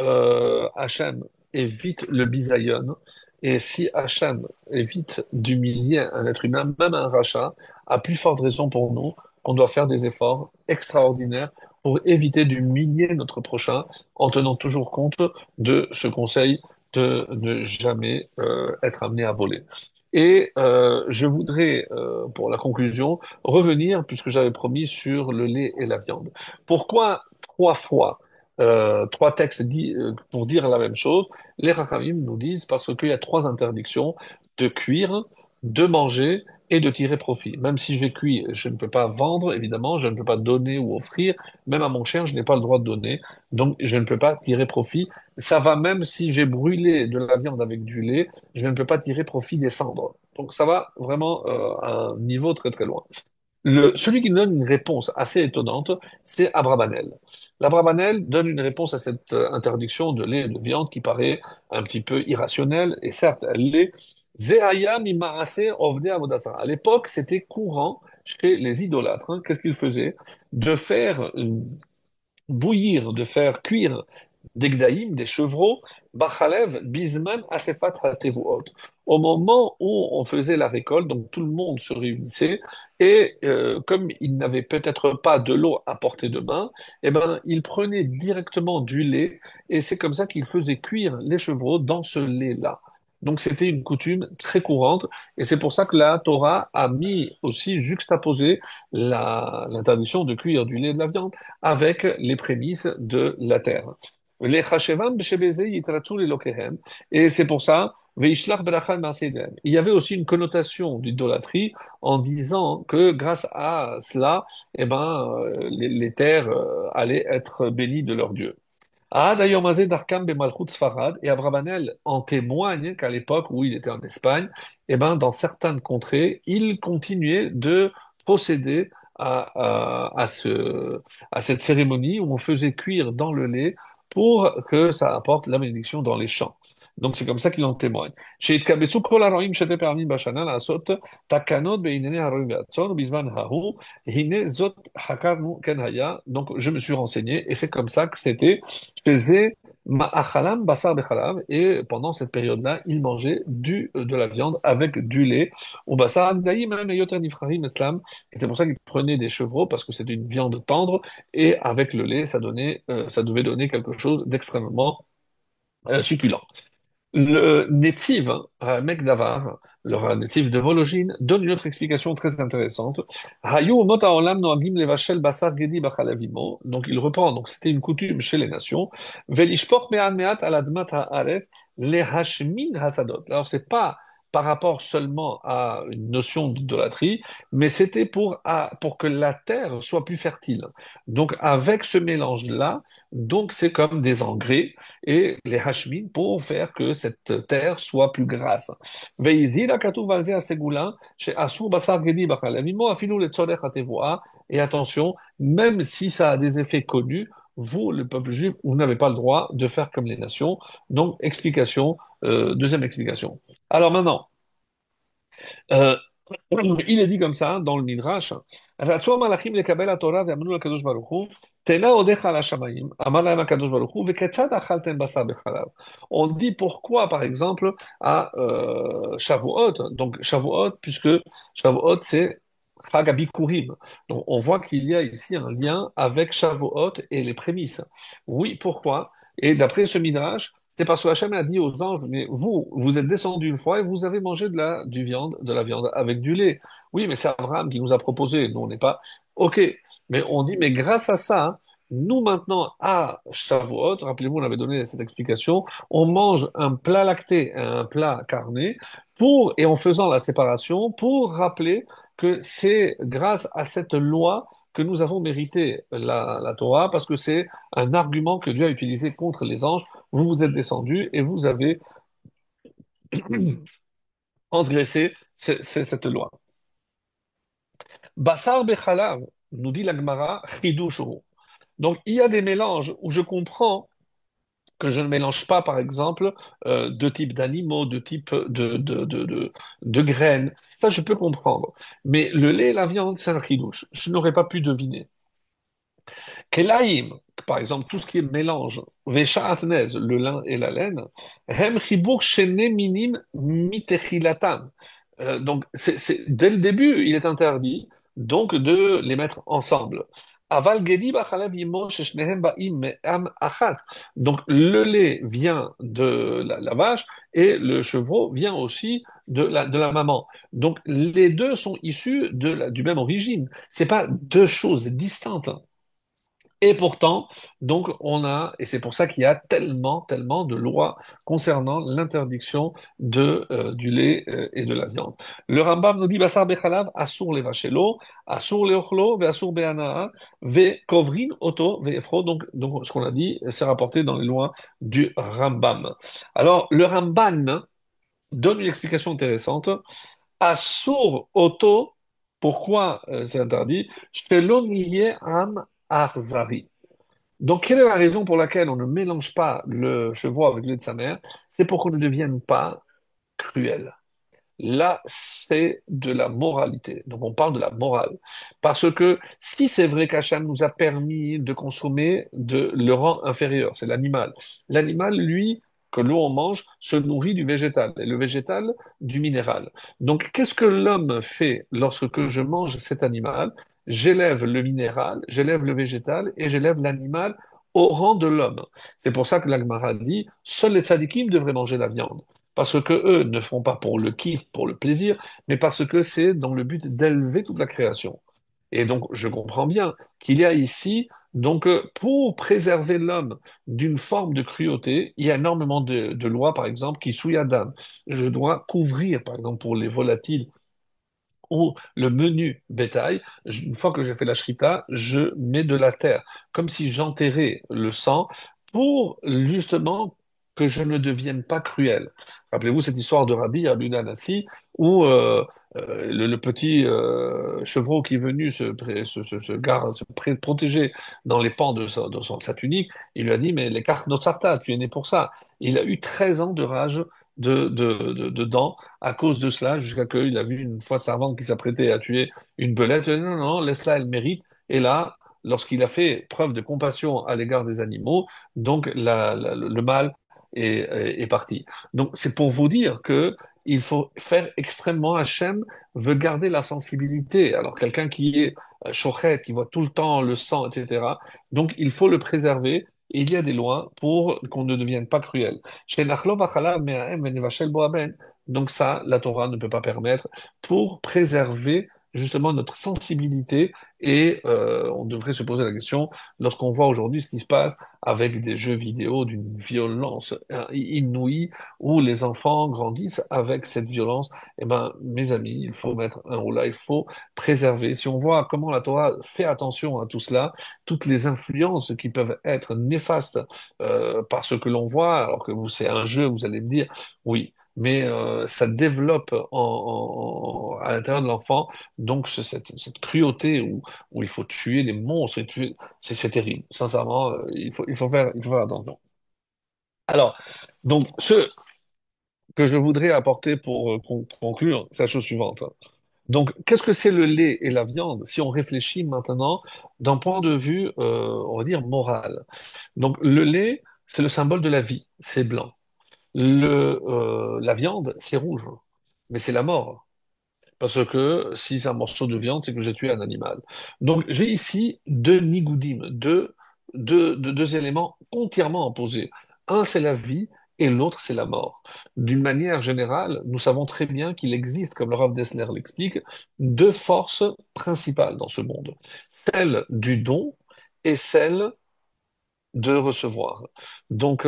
Hachem évite le bisaïon. Et si Hachem évite d'humilier un être humain, même un rachat, à plus forte raison pour nous, qu'on doit faire des efforts extraordinaires pour éviter d'humilier notre prochain en tenant toujours compte de ce conseil de ne jamais être amené à voler. Et je voudrais, pour la conclusion, revenir, puisque j'avais promis, sur le lait et la viande. Pourquoi trois fois? Trois textes pour dire la même chose. Les Rachamim nous disent parce qu'il y a trois interdictions de cuire, de manger et de tirer profit. Même si j'ai cuit, je ne peux pas vendre, évidemment, je ne peux pas donner ou offrir. Même à mon chien, je n'ai pas le droit de donner, donc je ne peux pas tirer profit. Ça va même si j'ai brûlé de la viande avec du lait, je ne peux pas tirer profit des cendres. Donc ça va vraiment à un niveau très très loin. Celui qui nous donne une réponse assez étonnante, c'est Abrabanel. L'Abrabanel donne une réponse à cette interdiction de lait et de viande qui paraît un petit peu irrationnelle, et certes, elle l'est. Zehaya mimarase ovde avodazara. À l'époque, c'était courant chez les idolâtres. Hein. Qu'est-ce qu'ils faisaient? De faire bouillir, de faire cuire des gdaïm, des chevreaux, bachalev, bisman, asefat hatevuot. Au moment où on faisait la récolte, donc tout le monde se réunissait, et comme il n'avait peut-être pas de l'eau à portée de main, eh ben, il prenait directement du lait, et c'est comme ça qu'il faisait cuire les chevreaux dans ce lait-là. Donc c'était une coutume très courante, et c'est pour ça que la Torah a mis aussi juxtaposé l'interdiction de cuire du lait et de la viande avec les prémices de la terre. Les chashevam b'shebeze yitratzu lelokehem. Et c'est pour ça, veishlach beracha ma'aseidem. Il y avait aussi une connotation d'idolâtrie en disant que grâce à cela, eh ben, les terres allaient être bénies de leur Dieu. Ah, d'ailleurs, Mazé d'Arkam Bemalchut Sfarad, et Abravanel en témoigne qu'à l'époque où il était en Espagne, eh ben, dans certaines contrées, il continuait de procéder à cette cérémonie où on faisait cuire dans le lait pour que ça apporte la bénédiction dans les champs. Donc c'est comme ça qu'il en témoigne. שהתקבצו כל הרועים שתי פעמים בשנה לעשות תקנות בענייני הרועים והצאן, ובזמן ההוא, הנה זאת חקרנו, כן היה. Donc je me suis renseigné et c'est comme ça que c'était. Je faisais ma'achalam basar bechalam et pendant cette période-là, il mangeait de la viande avec du lait. Ou basar agdaïm même yoter nifrarim eslam. Et c'est pour ça qu'il prenait des chevreaux parce que c'était une viande tendre et avec le lait, ça devait donner quelque chose d'extrêmement succulent. Le Netziv, mec d'Avar, le Netziv de Vologine, donne une autre explication très intéressante. Hayu umot haolam noagim levashel basar gedi bachalavimo. Donc il reprend, donc c'était une coutume chez les nations. Velishpoch me'an me'at al admat ha'aref lehashmin hasadot. Alors c'est pas par rapport seulement à une notion d'idolâtrie, mais c'était pour que la terre soit plus fertile. Donc avec ce mélange-là, donc c'est comme des engrais et les hashmin pour faire que cette terre soit plus grasse. Veizira katuv al ze asegula, she'asur basar gedi b'chalavimo, afilu letzorech hatevoa. Et attention, même si ça a des effets connus, vous, le peuple juif, vous n'avez pas le droit de faire comme les nations. Donc, deuxième explication. Alors maintenant, euh, il est dit comme ça dans le Midrash. רצו המלאכים לקבל התורה ואמרו לקדוש ברוך הוא, תנה אודיך על השמיים, אמר להם הקדוש ברוך הוא, וכיצד אכלתם בשר בחלב? On dit pourquoi, par exemple, à Shavuot. Donc Shavuot, puisque Shavuot, c'est Chag Abikurim. Donc, on voit qu'il y a ici un lien avec Shavuot et les prémices. Oui, pourquoi? Et d'après ce Midrash, c'est parce que Hachem a dit aux anges, mais vous êtes descendus une fois et vous avez mangé de la viande avec du lait. Oui, mais c'est Abraham qui nous a proposé. Nous, on n'est pas. OK. Mais on dit, mais grâce à ça, hein, nous maintenant, à Shavuot, rappelez-vous, on avait donné cette explication, on mange un plat lacté, un plat carné, et en faisant la séparation, pour rappeler que c'est grâce à cette loi que nous avons mérité la Torah, parce que c'est un argument que Dieu a utilisé contre les anges. Vous vous êtes descendus et vous avez transgressé cette loi. Bassar bechalav, nous dit la Gemara, chidushu. Donc il y a des mélanges où je comprends que je ne mélange pas, par exemple, deux types d'animaux, deux types de graines. Ça, je peux comprendre. Mais le lait et la viande, c'est un chidouche. Je n'aurais pas pu deviner. Kelaim, par exemple, tout ce qui est mélange, Veshaatnez, le lin et la laine, Hem chibur shene minim mitechilatam. Donc, dès le début, il est interdit donc de les mettre ensemble. Aval gedi bachalav imo sheshnehem ba'im me'am achat. Donc, le lait vient de la vache et le chevreau vient aussi de la maman. Donc, les deux sont issus du même origine. C'est pas deux choses distinctes. Et pourtant, donc, et c'est pour ça qu'il y a tellement, tellement de lois concernant l'interdiction du lait et de la viande. Le Rambam nous dit, Basar bechalav, asur le vachelo, asur le ochlo, ve asur be'anaa, ve kovrin oto, ve efro. Donc, ce qu'on a dit, c'est rapporté dans les lois du Rambam. Alors, le Ramban donne une explication intéressante. Asur oto, pourquoi c'est interdit? Shelo niye am arzari. Donc, quelle est la raison pour laquelle on ne mélange pas le chevreau avec le lait de sa mère? C'est pour qu'on ne devienne pas cruel. Là, c'est de la moralité. Donc, on parle de la morale. Parce que si c'est vrai qu'Hachem nous a permis de consommer le rang inférieur, c'est l'animal. L'animal, lui, que l'eau on mange, se nourrit du végétal, et le végétal du minéral. Donc, qu'est-ce que l'homme fait lorsque je mange cet animal? J'élève le minéral, j'élève le végétal et j'élève l'animal au rang de l'homme. C'est pour ça que l'Agmara dit, seuls les tzadikim devraient manger la viande. Parce que eux ne font pas pour le kiff, pour le plaisir, mais parce que c'est dans le but d'élever toute la création. Et donc, je comprends bien qu'il y a ici, donc, pour préserver l'homme d'une forme de cruauté, il y a énormément de lois, par exemple, qui souillent Adam. Je dois couvrir, par exemple, pour les volatiles ou le menu bétail, une fois que j'ai fait la shrita, je mets de la terre, comme si j'enterrais le sang pour justement que je ne devienne pas cruel. Rappelez-vous cette histoire de Rabbi Udanassi, où le petit chevreau qui est venu se protéger dans les pans sa tunique, il lui a dit, mais les notsarta, tu es né pour ça. Il a eu 13 ans de rage de dents à cause de cela, jusqu'à qu'il a vu une fois servante qui s'apprêtait à tuer une belette. Il a dit, non, non, laisse-la, elle mérite. Et là, lorsqu'il a fait preuve de compassion à l'égard des animaux, donc le mal est parti. Donc c'est pour vous dire que il faut faire extrêmement. Hachem veut garder la sensibilité. Alors quelqu'un qui est shochet, qui voit tout le temps le sang, etc. Donc il faut le préserver. Et il y a des lois pour qu'on ne devienne pas cruel. Chez Nachlo Vachala, Me'ahem, Venevachel Boaben. Donc ça, la Torah ne peut pas permettre pour préserver justement notre sensibilité et on devrait se poser la question lorsqu'on voit aujourd'hui ce qui se passe avec des jeux vidéo d'une violence inouïe où les enfants grandissent avec cette violence. Eh ben, mes amis, il faut mettre un haut là, il faut préserver. Si on voit comment la Torah fait attention à tout cela, toutes les influences qui peuvent être néfastes par ce que l'on voit, alors que c'est un jeu, vous allez me dire, oui, mais ça développe à l'intérieur de l'enfant donc cette cruauté où il faut tuer des monstres, c'est terrible. Sincèrement, il faut faire attention. Alors, donc, ce que je voudrais apporter pour conclure, c'est la chose suivante. Donc, qu'est-ce que c'est le lait et la viande si on réfléchit maintenant d'un point de vue, on va dire, moral? Donc, le lait, c'est le symbole de la vie, c'est blanc. La viande, c'est rouge, mais c'est la mort. Parce que si c'est un morceau de viande, c'est que j'ai tué un animal. Donc j'ai ici deux nigoudim, deux éléments entièrement opposés. Un, c'est la vie et l'autre, c'est la mort. D'une manière générale, nous savons très bien qu'il existe, comme le Rav Dessler l'explique, deux forces principales dans ce monde. Celle du don et celle de recevoir. Donc,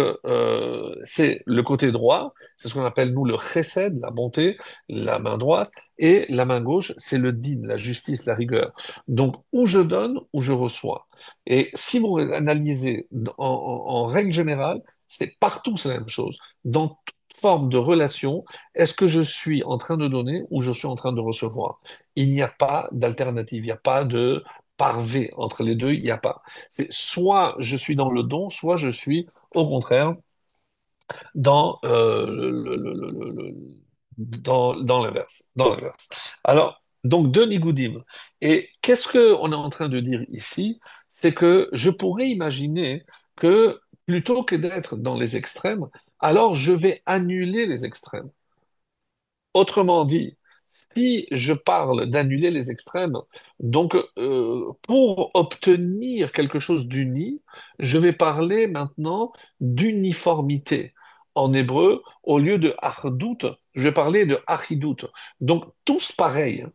c'est le côté droit, c'est ce qu'on appelle nous le chesed, la bonté, la main droite, et la main gauche, c'est le din, la justice, la rigueur. Donc, où je donne, où je reçois. Et si vous analysez en règle générale, c'est partout c'est la même chose. Dans toute forme de relation, est-ce que je suis en train de donner ou je suis en train de recevoir? Il n'y a pas d'alternative, il n'y a pas de parvé entre les deux, il n'y a pas. C'est soit je suis dans le don, soit je suis au contraire dans dans l'inverse, dans l'inverse. Alors donc deux nigoudim. Et qu'est-ce que on est en train de dire ici? C'est que je pourrais imaginer que plutôt que d'être dans les extrêmes, alors je vais annuler les extrêmes. Autrement dit, si je parle d'annuler les extrêmes, donc pour obtenir quelque chose d'uni, je vais parler maintenant d'uniformité. En hébreu, au lieu de achdout, je vais parler de achidout. Donc tous pareils.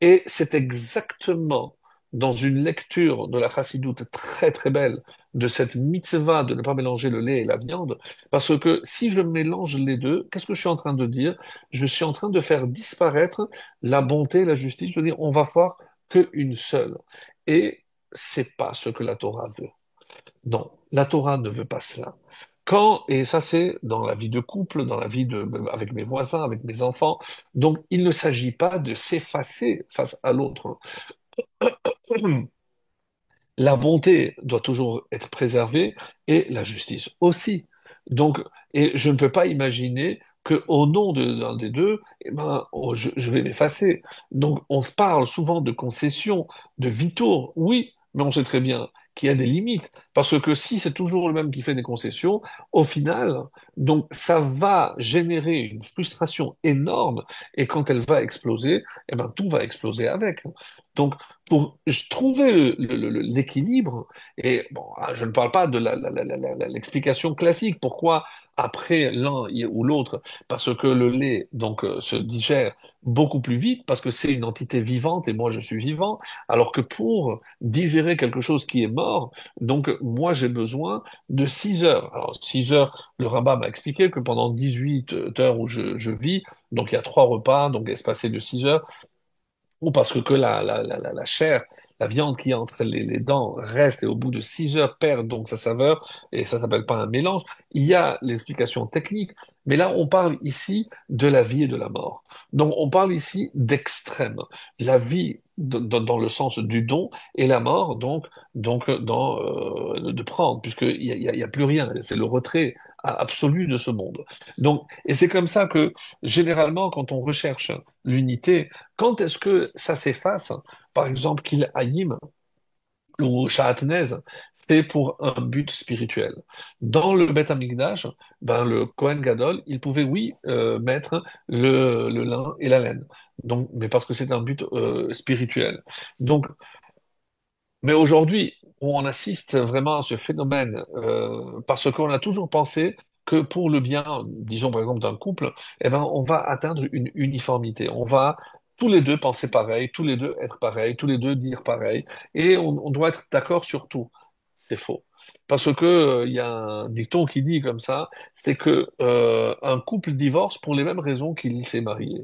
Et c'est exactement dans une lecture de la chassidoute très très belle de cette mitzvah de ne pas mélanger le lait et la viande, parce que si je mélange les deux, qu'est-ce que je suis en train de dire? Je suis en train de faire disparaître la bonté et la justice. Je veux dire, on va voir qu'une seule. Et c'est pas ce que la Torah veut. Non, la Torah ne veut pas cela. Quand, et ça c'est dans la vie de couple, dans la vie avec mes voisins, avec mes enfants, donc il ne s'agit pas de s'effacer face à l'autre. La bonté doit toujours être préservée et la justice aussi. Donc, et je ne peux pas imaginer que au nom d'un des deux, eh ben, je vais m'effacer. Donc, on se parle souvent de concessions, de vitours, oui, mais on sait très bien qu'il y a des limites. Parce que si c'est toujours le même qui fait des concessions, au final, donc ça va générer une frustration énorme et quand elle va exploser, eh ben, tout va exploser avec. Donc, pour trouver l'équilibre, et bon, je ne parle pas de l'explication classique, pourquoi après l'un ou l'autre, parce que le lait donc se digère beaucoup plus vite, parce que c'est une entité vivante et moi je suis vivant, alors que pour digérer quelque chose qui est mort, donc moi j'ai besoin de 6 heures. Alors 6 heures, le rabbin m'a expliqué que pendant 18 heures où je vis, donc il y a 3 repas, donc espacés de 6 heures, ou parce que la chair, la viande qui est entre les dents reste et au bout de 6 heures perd donc sa saveur, et ça s'appelle pas un mélange. Il y a l'explication technique, mais là on parle ici de la vie et de la mort. Donc on parle ici d'extrême. La vie dans le sens du don et la mort donc dans de prendre, puisqu'il il y a plus rien. C'est le retrait absolu de ce monde. Donc et c'est comme ça que généralement quand on recherche l'unité, quand est-ce que ça s'efface? Par exemple, qu'il Hayim ou Shahatnez, c'est pour un but spirituel. Dans le Beth Amikdash, ben, le Kohen Gadol, il pouvait, oui, mettre le lin et la laine. Donc, mais parce que c'est un but spirituel. Donc, mais aujourd'hui, on assiste vraiment à ce phénomène parce qu'on a toujours pensé que pour le bien, disons par exemple d'un couple, eh ben, on va atteindre une uniformité. On va tous les deux penser pareil, tous les deux être pareil, tous les deux dire pareil, et on doit être d'accord sur tout. C'est faux. Parce que il y a un dicton qui dit comme ça, c'est que un couple divorce pour les mêmes raisons qu'il s'est marié.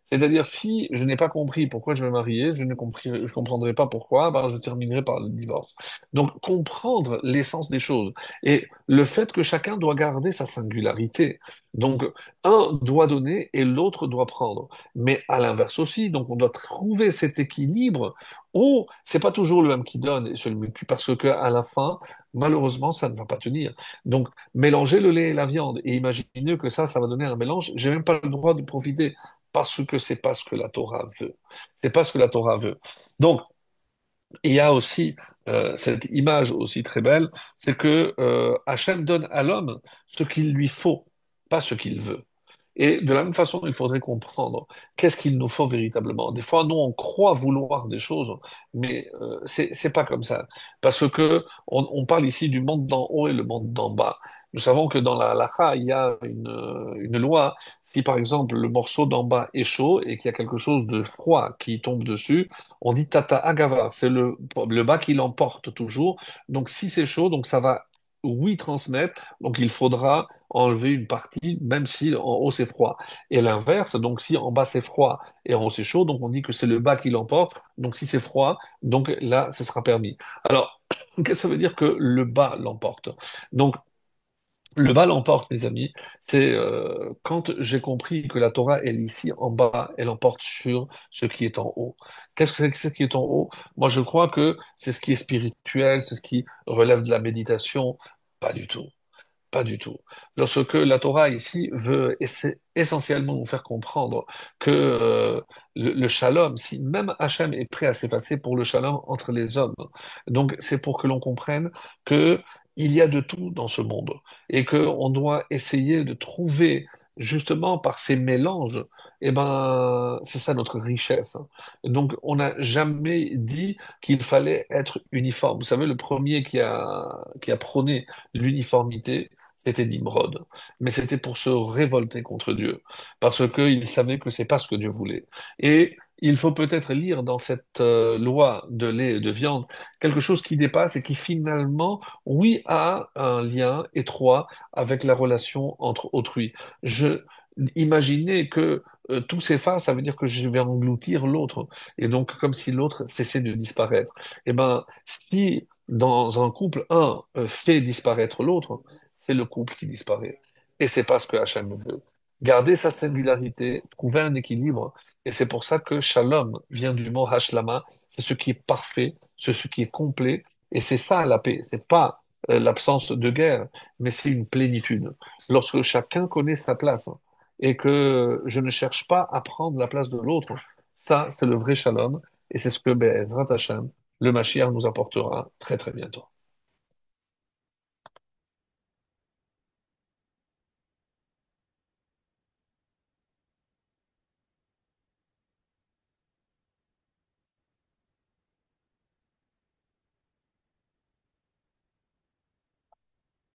C'est-à-dire, si je n'ai pas compris pourquoi je vais marier, je comprendrai pas pourquoi, ben, je terminerai par le divorce. Donc, comprendre l'essence des choses et le fait que chacun doit garder sa singularité. Donc, un doit donner et l'autre doit prendre. Mais à l'inverse aussi, donc on doit trouver cet équilibre où c'est pas toujours le même qui donne et celui qui, parce que à la fin, malheureusement, ça ne va pas tenir. Donc, mélanger le lait et la viande et imaginer que ça va donner un mélange, j'ai même pas le droit de profiter parce que c'est pas ce que la Torah veut. C'est pas ce que la Torah veut. Donc, il y a aussi cette image aussi très belle, c'est que Hachem donne à l'homme ce qu'il lui faut, pas ce qu'il veut. Et de la même façon, il faudrait comprendre qu'est-ce qu'il nous faut véritablement. Des fois, nous, on croit vouloir des choses, mais c'est pas comme ça. Parce que on parle ici du monde d'en haut et le monde d'en bas. Nous savons que dans la halakha, il y a une loi. Si par exemple le morceau d'en bas est chaud et qu'il y a quelque chose de froid qui tombe dessus, on dit tata agavar, c'est le bas qui l'emporte toujours. Donc si c'est chaud, donc ça va, oui, transmettre, donc il faudra enlever une partie, même si en haut c'est froid. Et l'inverse, donc si en bas c'est froid et en haut c'est chaud, donc on dit que c'est le bas qui l'emporte. Donc si c'est froid, donc là, ce sera permis. Alors, qu'est-ce que ça veut dire que le bas l'emporte? Donc, le bas l'emporte, mes amis, c'est quand j'ai compris que la Torah, elle est ici en bas, elle emporte sur ce qui est en haut. Qu'est-ce que c'est que ce qui est en haut? Moi, je crois que c'est ce qui est spirituel, c'est ce qui relève de la méditation. Pas du tout. Pas du tout. Lorsque la Torah ici veut essentiellement nous faire comprendre que le shalom, si même Hachem est prêt à s'effacer pour le shalom entre les hommes, donc c'est pour que l'on comprenne que il y a de tout dans ce monde et que on doit essayer de trouver justement par ces mélanges, eh ben c'est ça notre richesse. Donc on n'a jamais dit qu'il fallait être uniforme. Vous savez, le premier qui a prôné l'uniformité, c'était Nimrod. Mais c'était pour se révolter contre Dieu, parce qu'il savait que c'est pas ce que Dieu voulait. Et il faut peut-être lire dans cette loi de lait et de viande quelque chose qui dépasse et qui finalement, oui, a un lien étroit avec la relation entre autrui. Je imaginez que tout s'efface, ça veut dire que je vais engloutir l'autre, et donc comme si l'autre cessait de disparaître. Eh ben, si dans un couple, un fait disparaître l'autre, c'est le couple qui disparaît. Et c'est pas ce que Hachem veut. Garder sa singularité, trouver un équilibre. Et c'est pour ça que Shalom vient du mot Hashlama. C'est ce qui est parfait, c'est ce qui est complet. Et c'est ça la paix. C'est pas l'absence de guerre, mais c'est une plénitude. Lorsque chacun connaît sa place et que je ne cherche pas à prendre la place de l'autre, ça, c'est le vrai Shalom. Et c'est ce que Be'ezrat Hashem, le Mashiach nous apportera très très bientôt.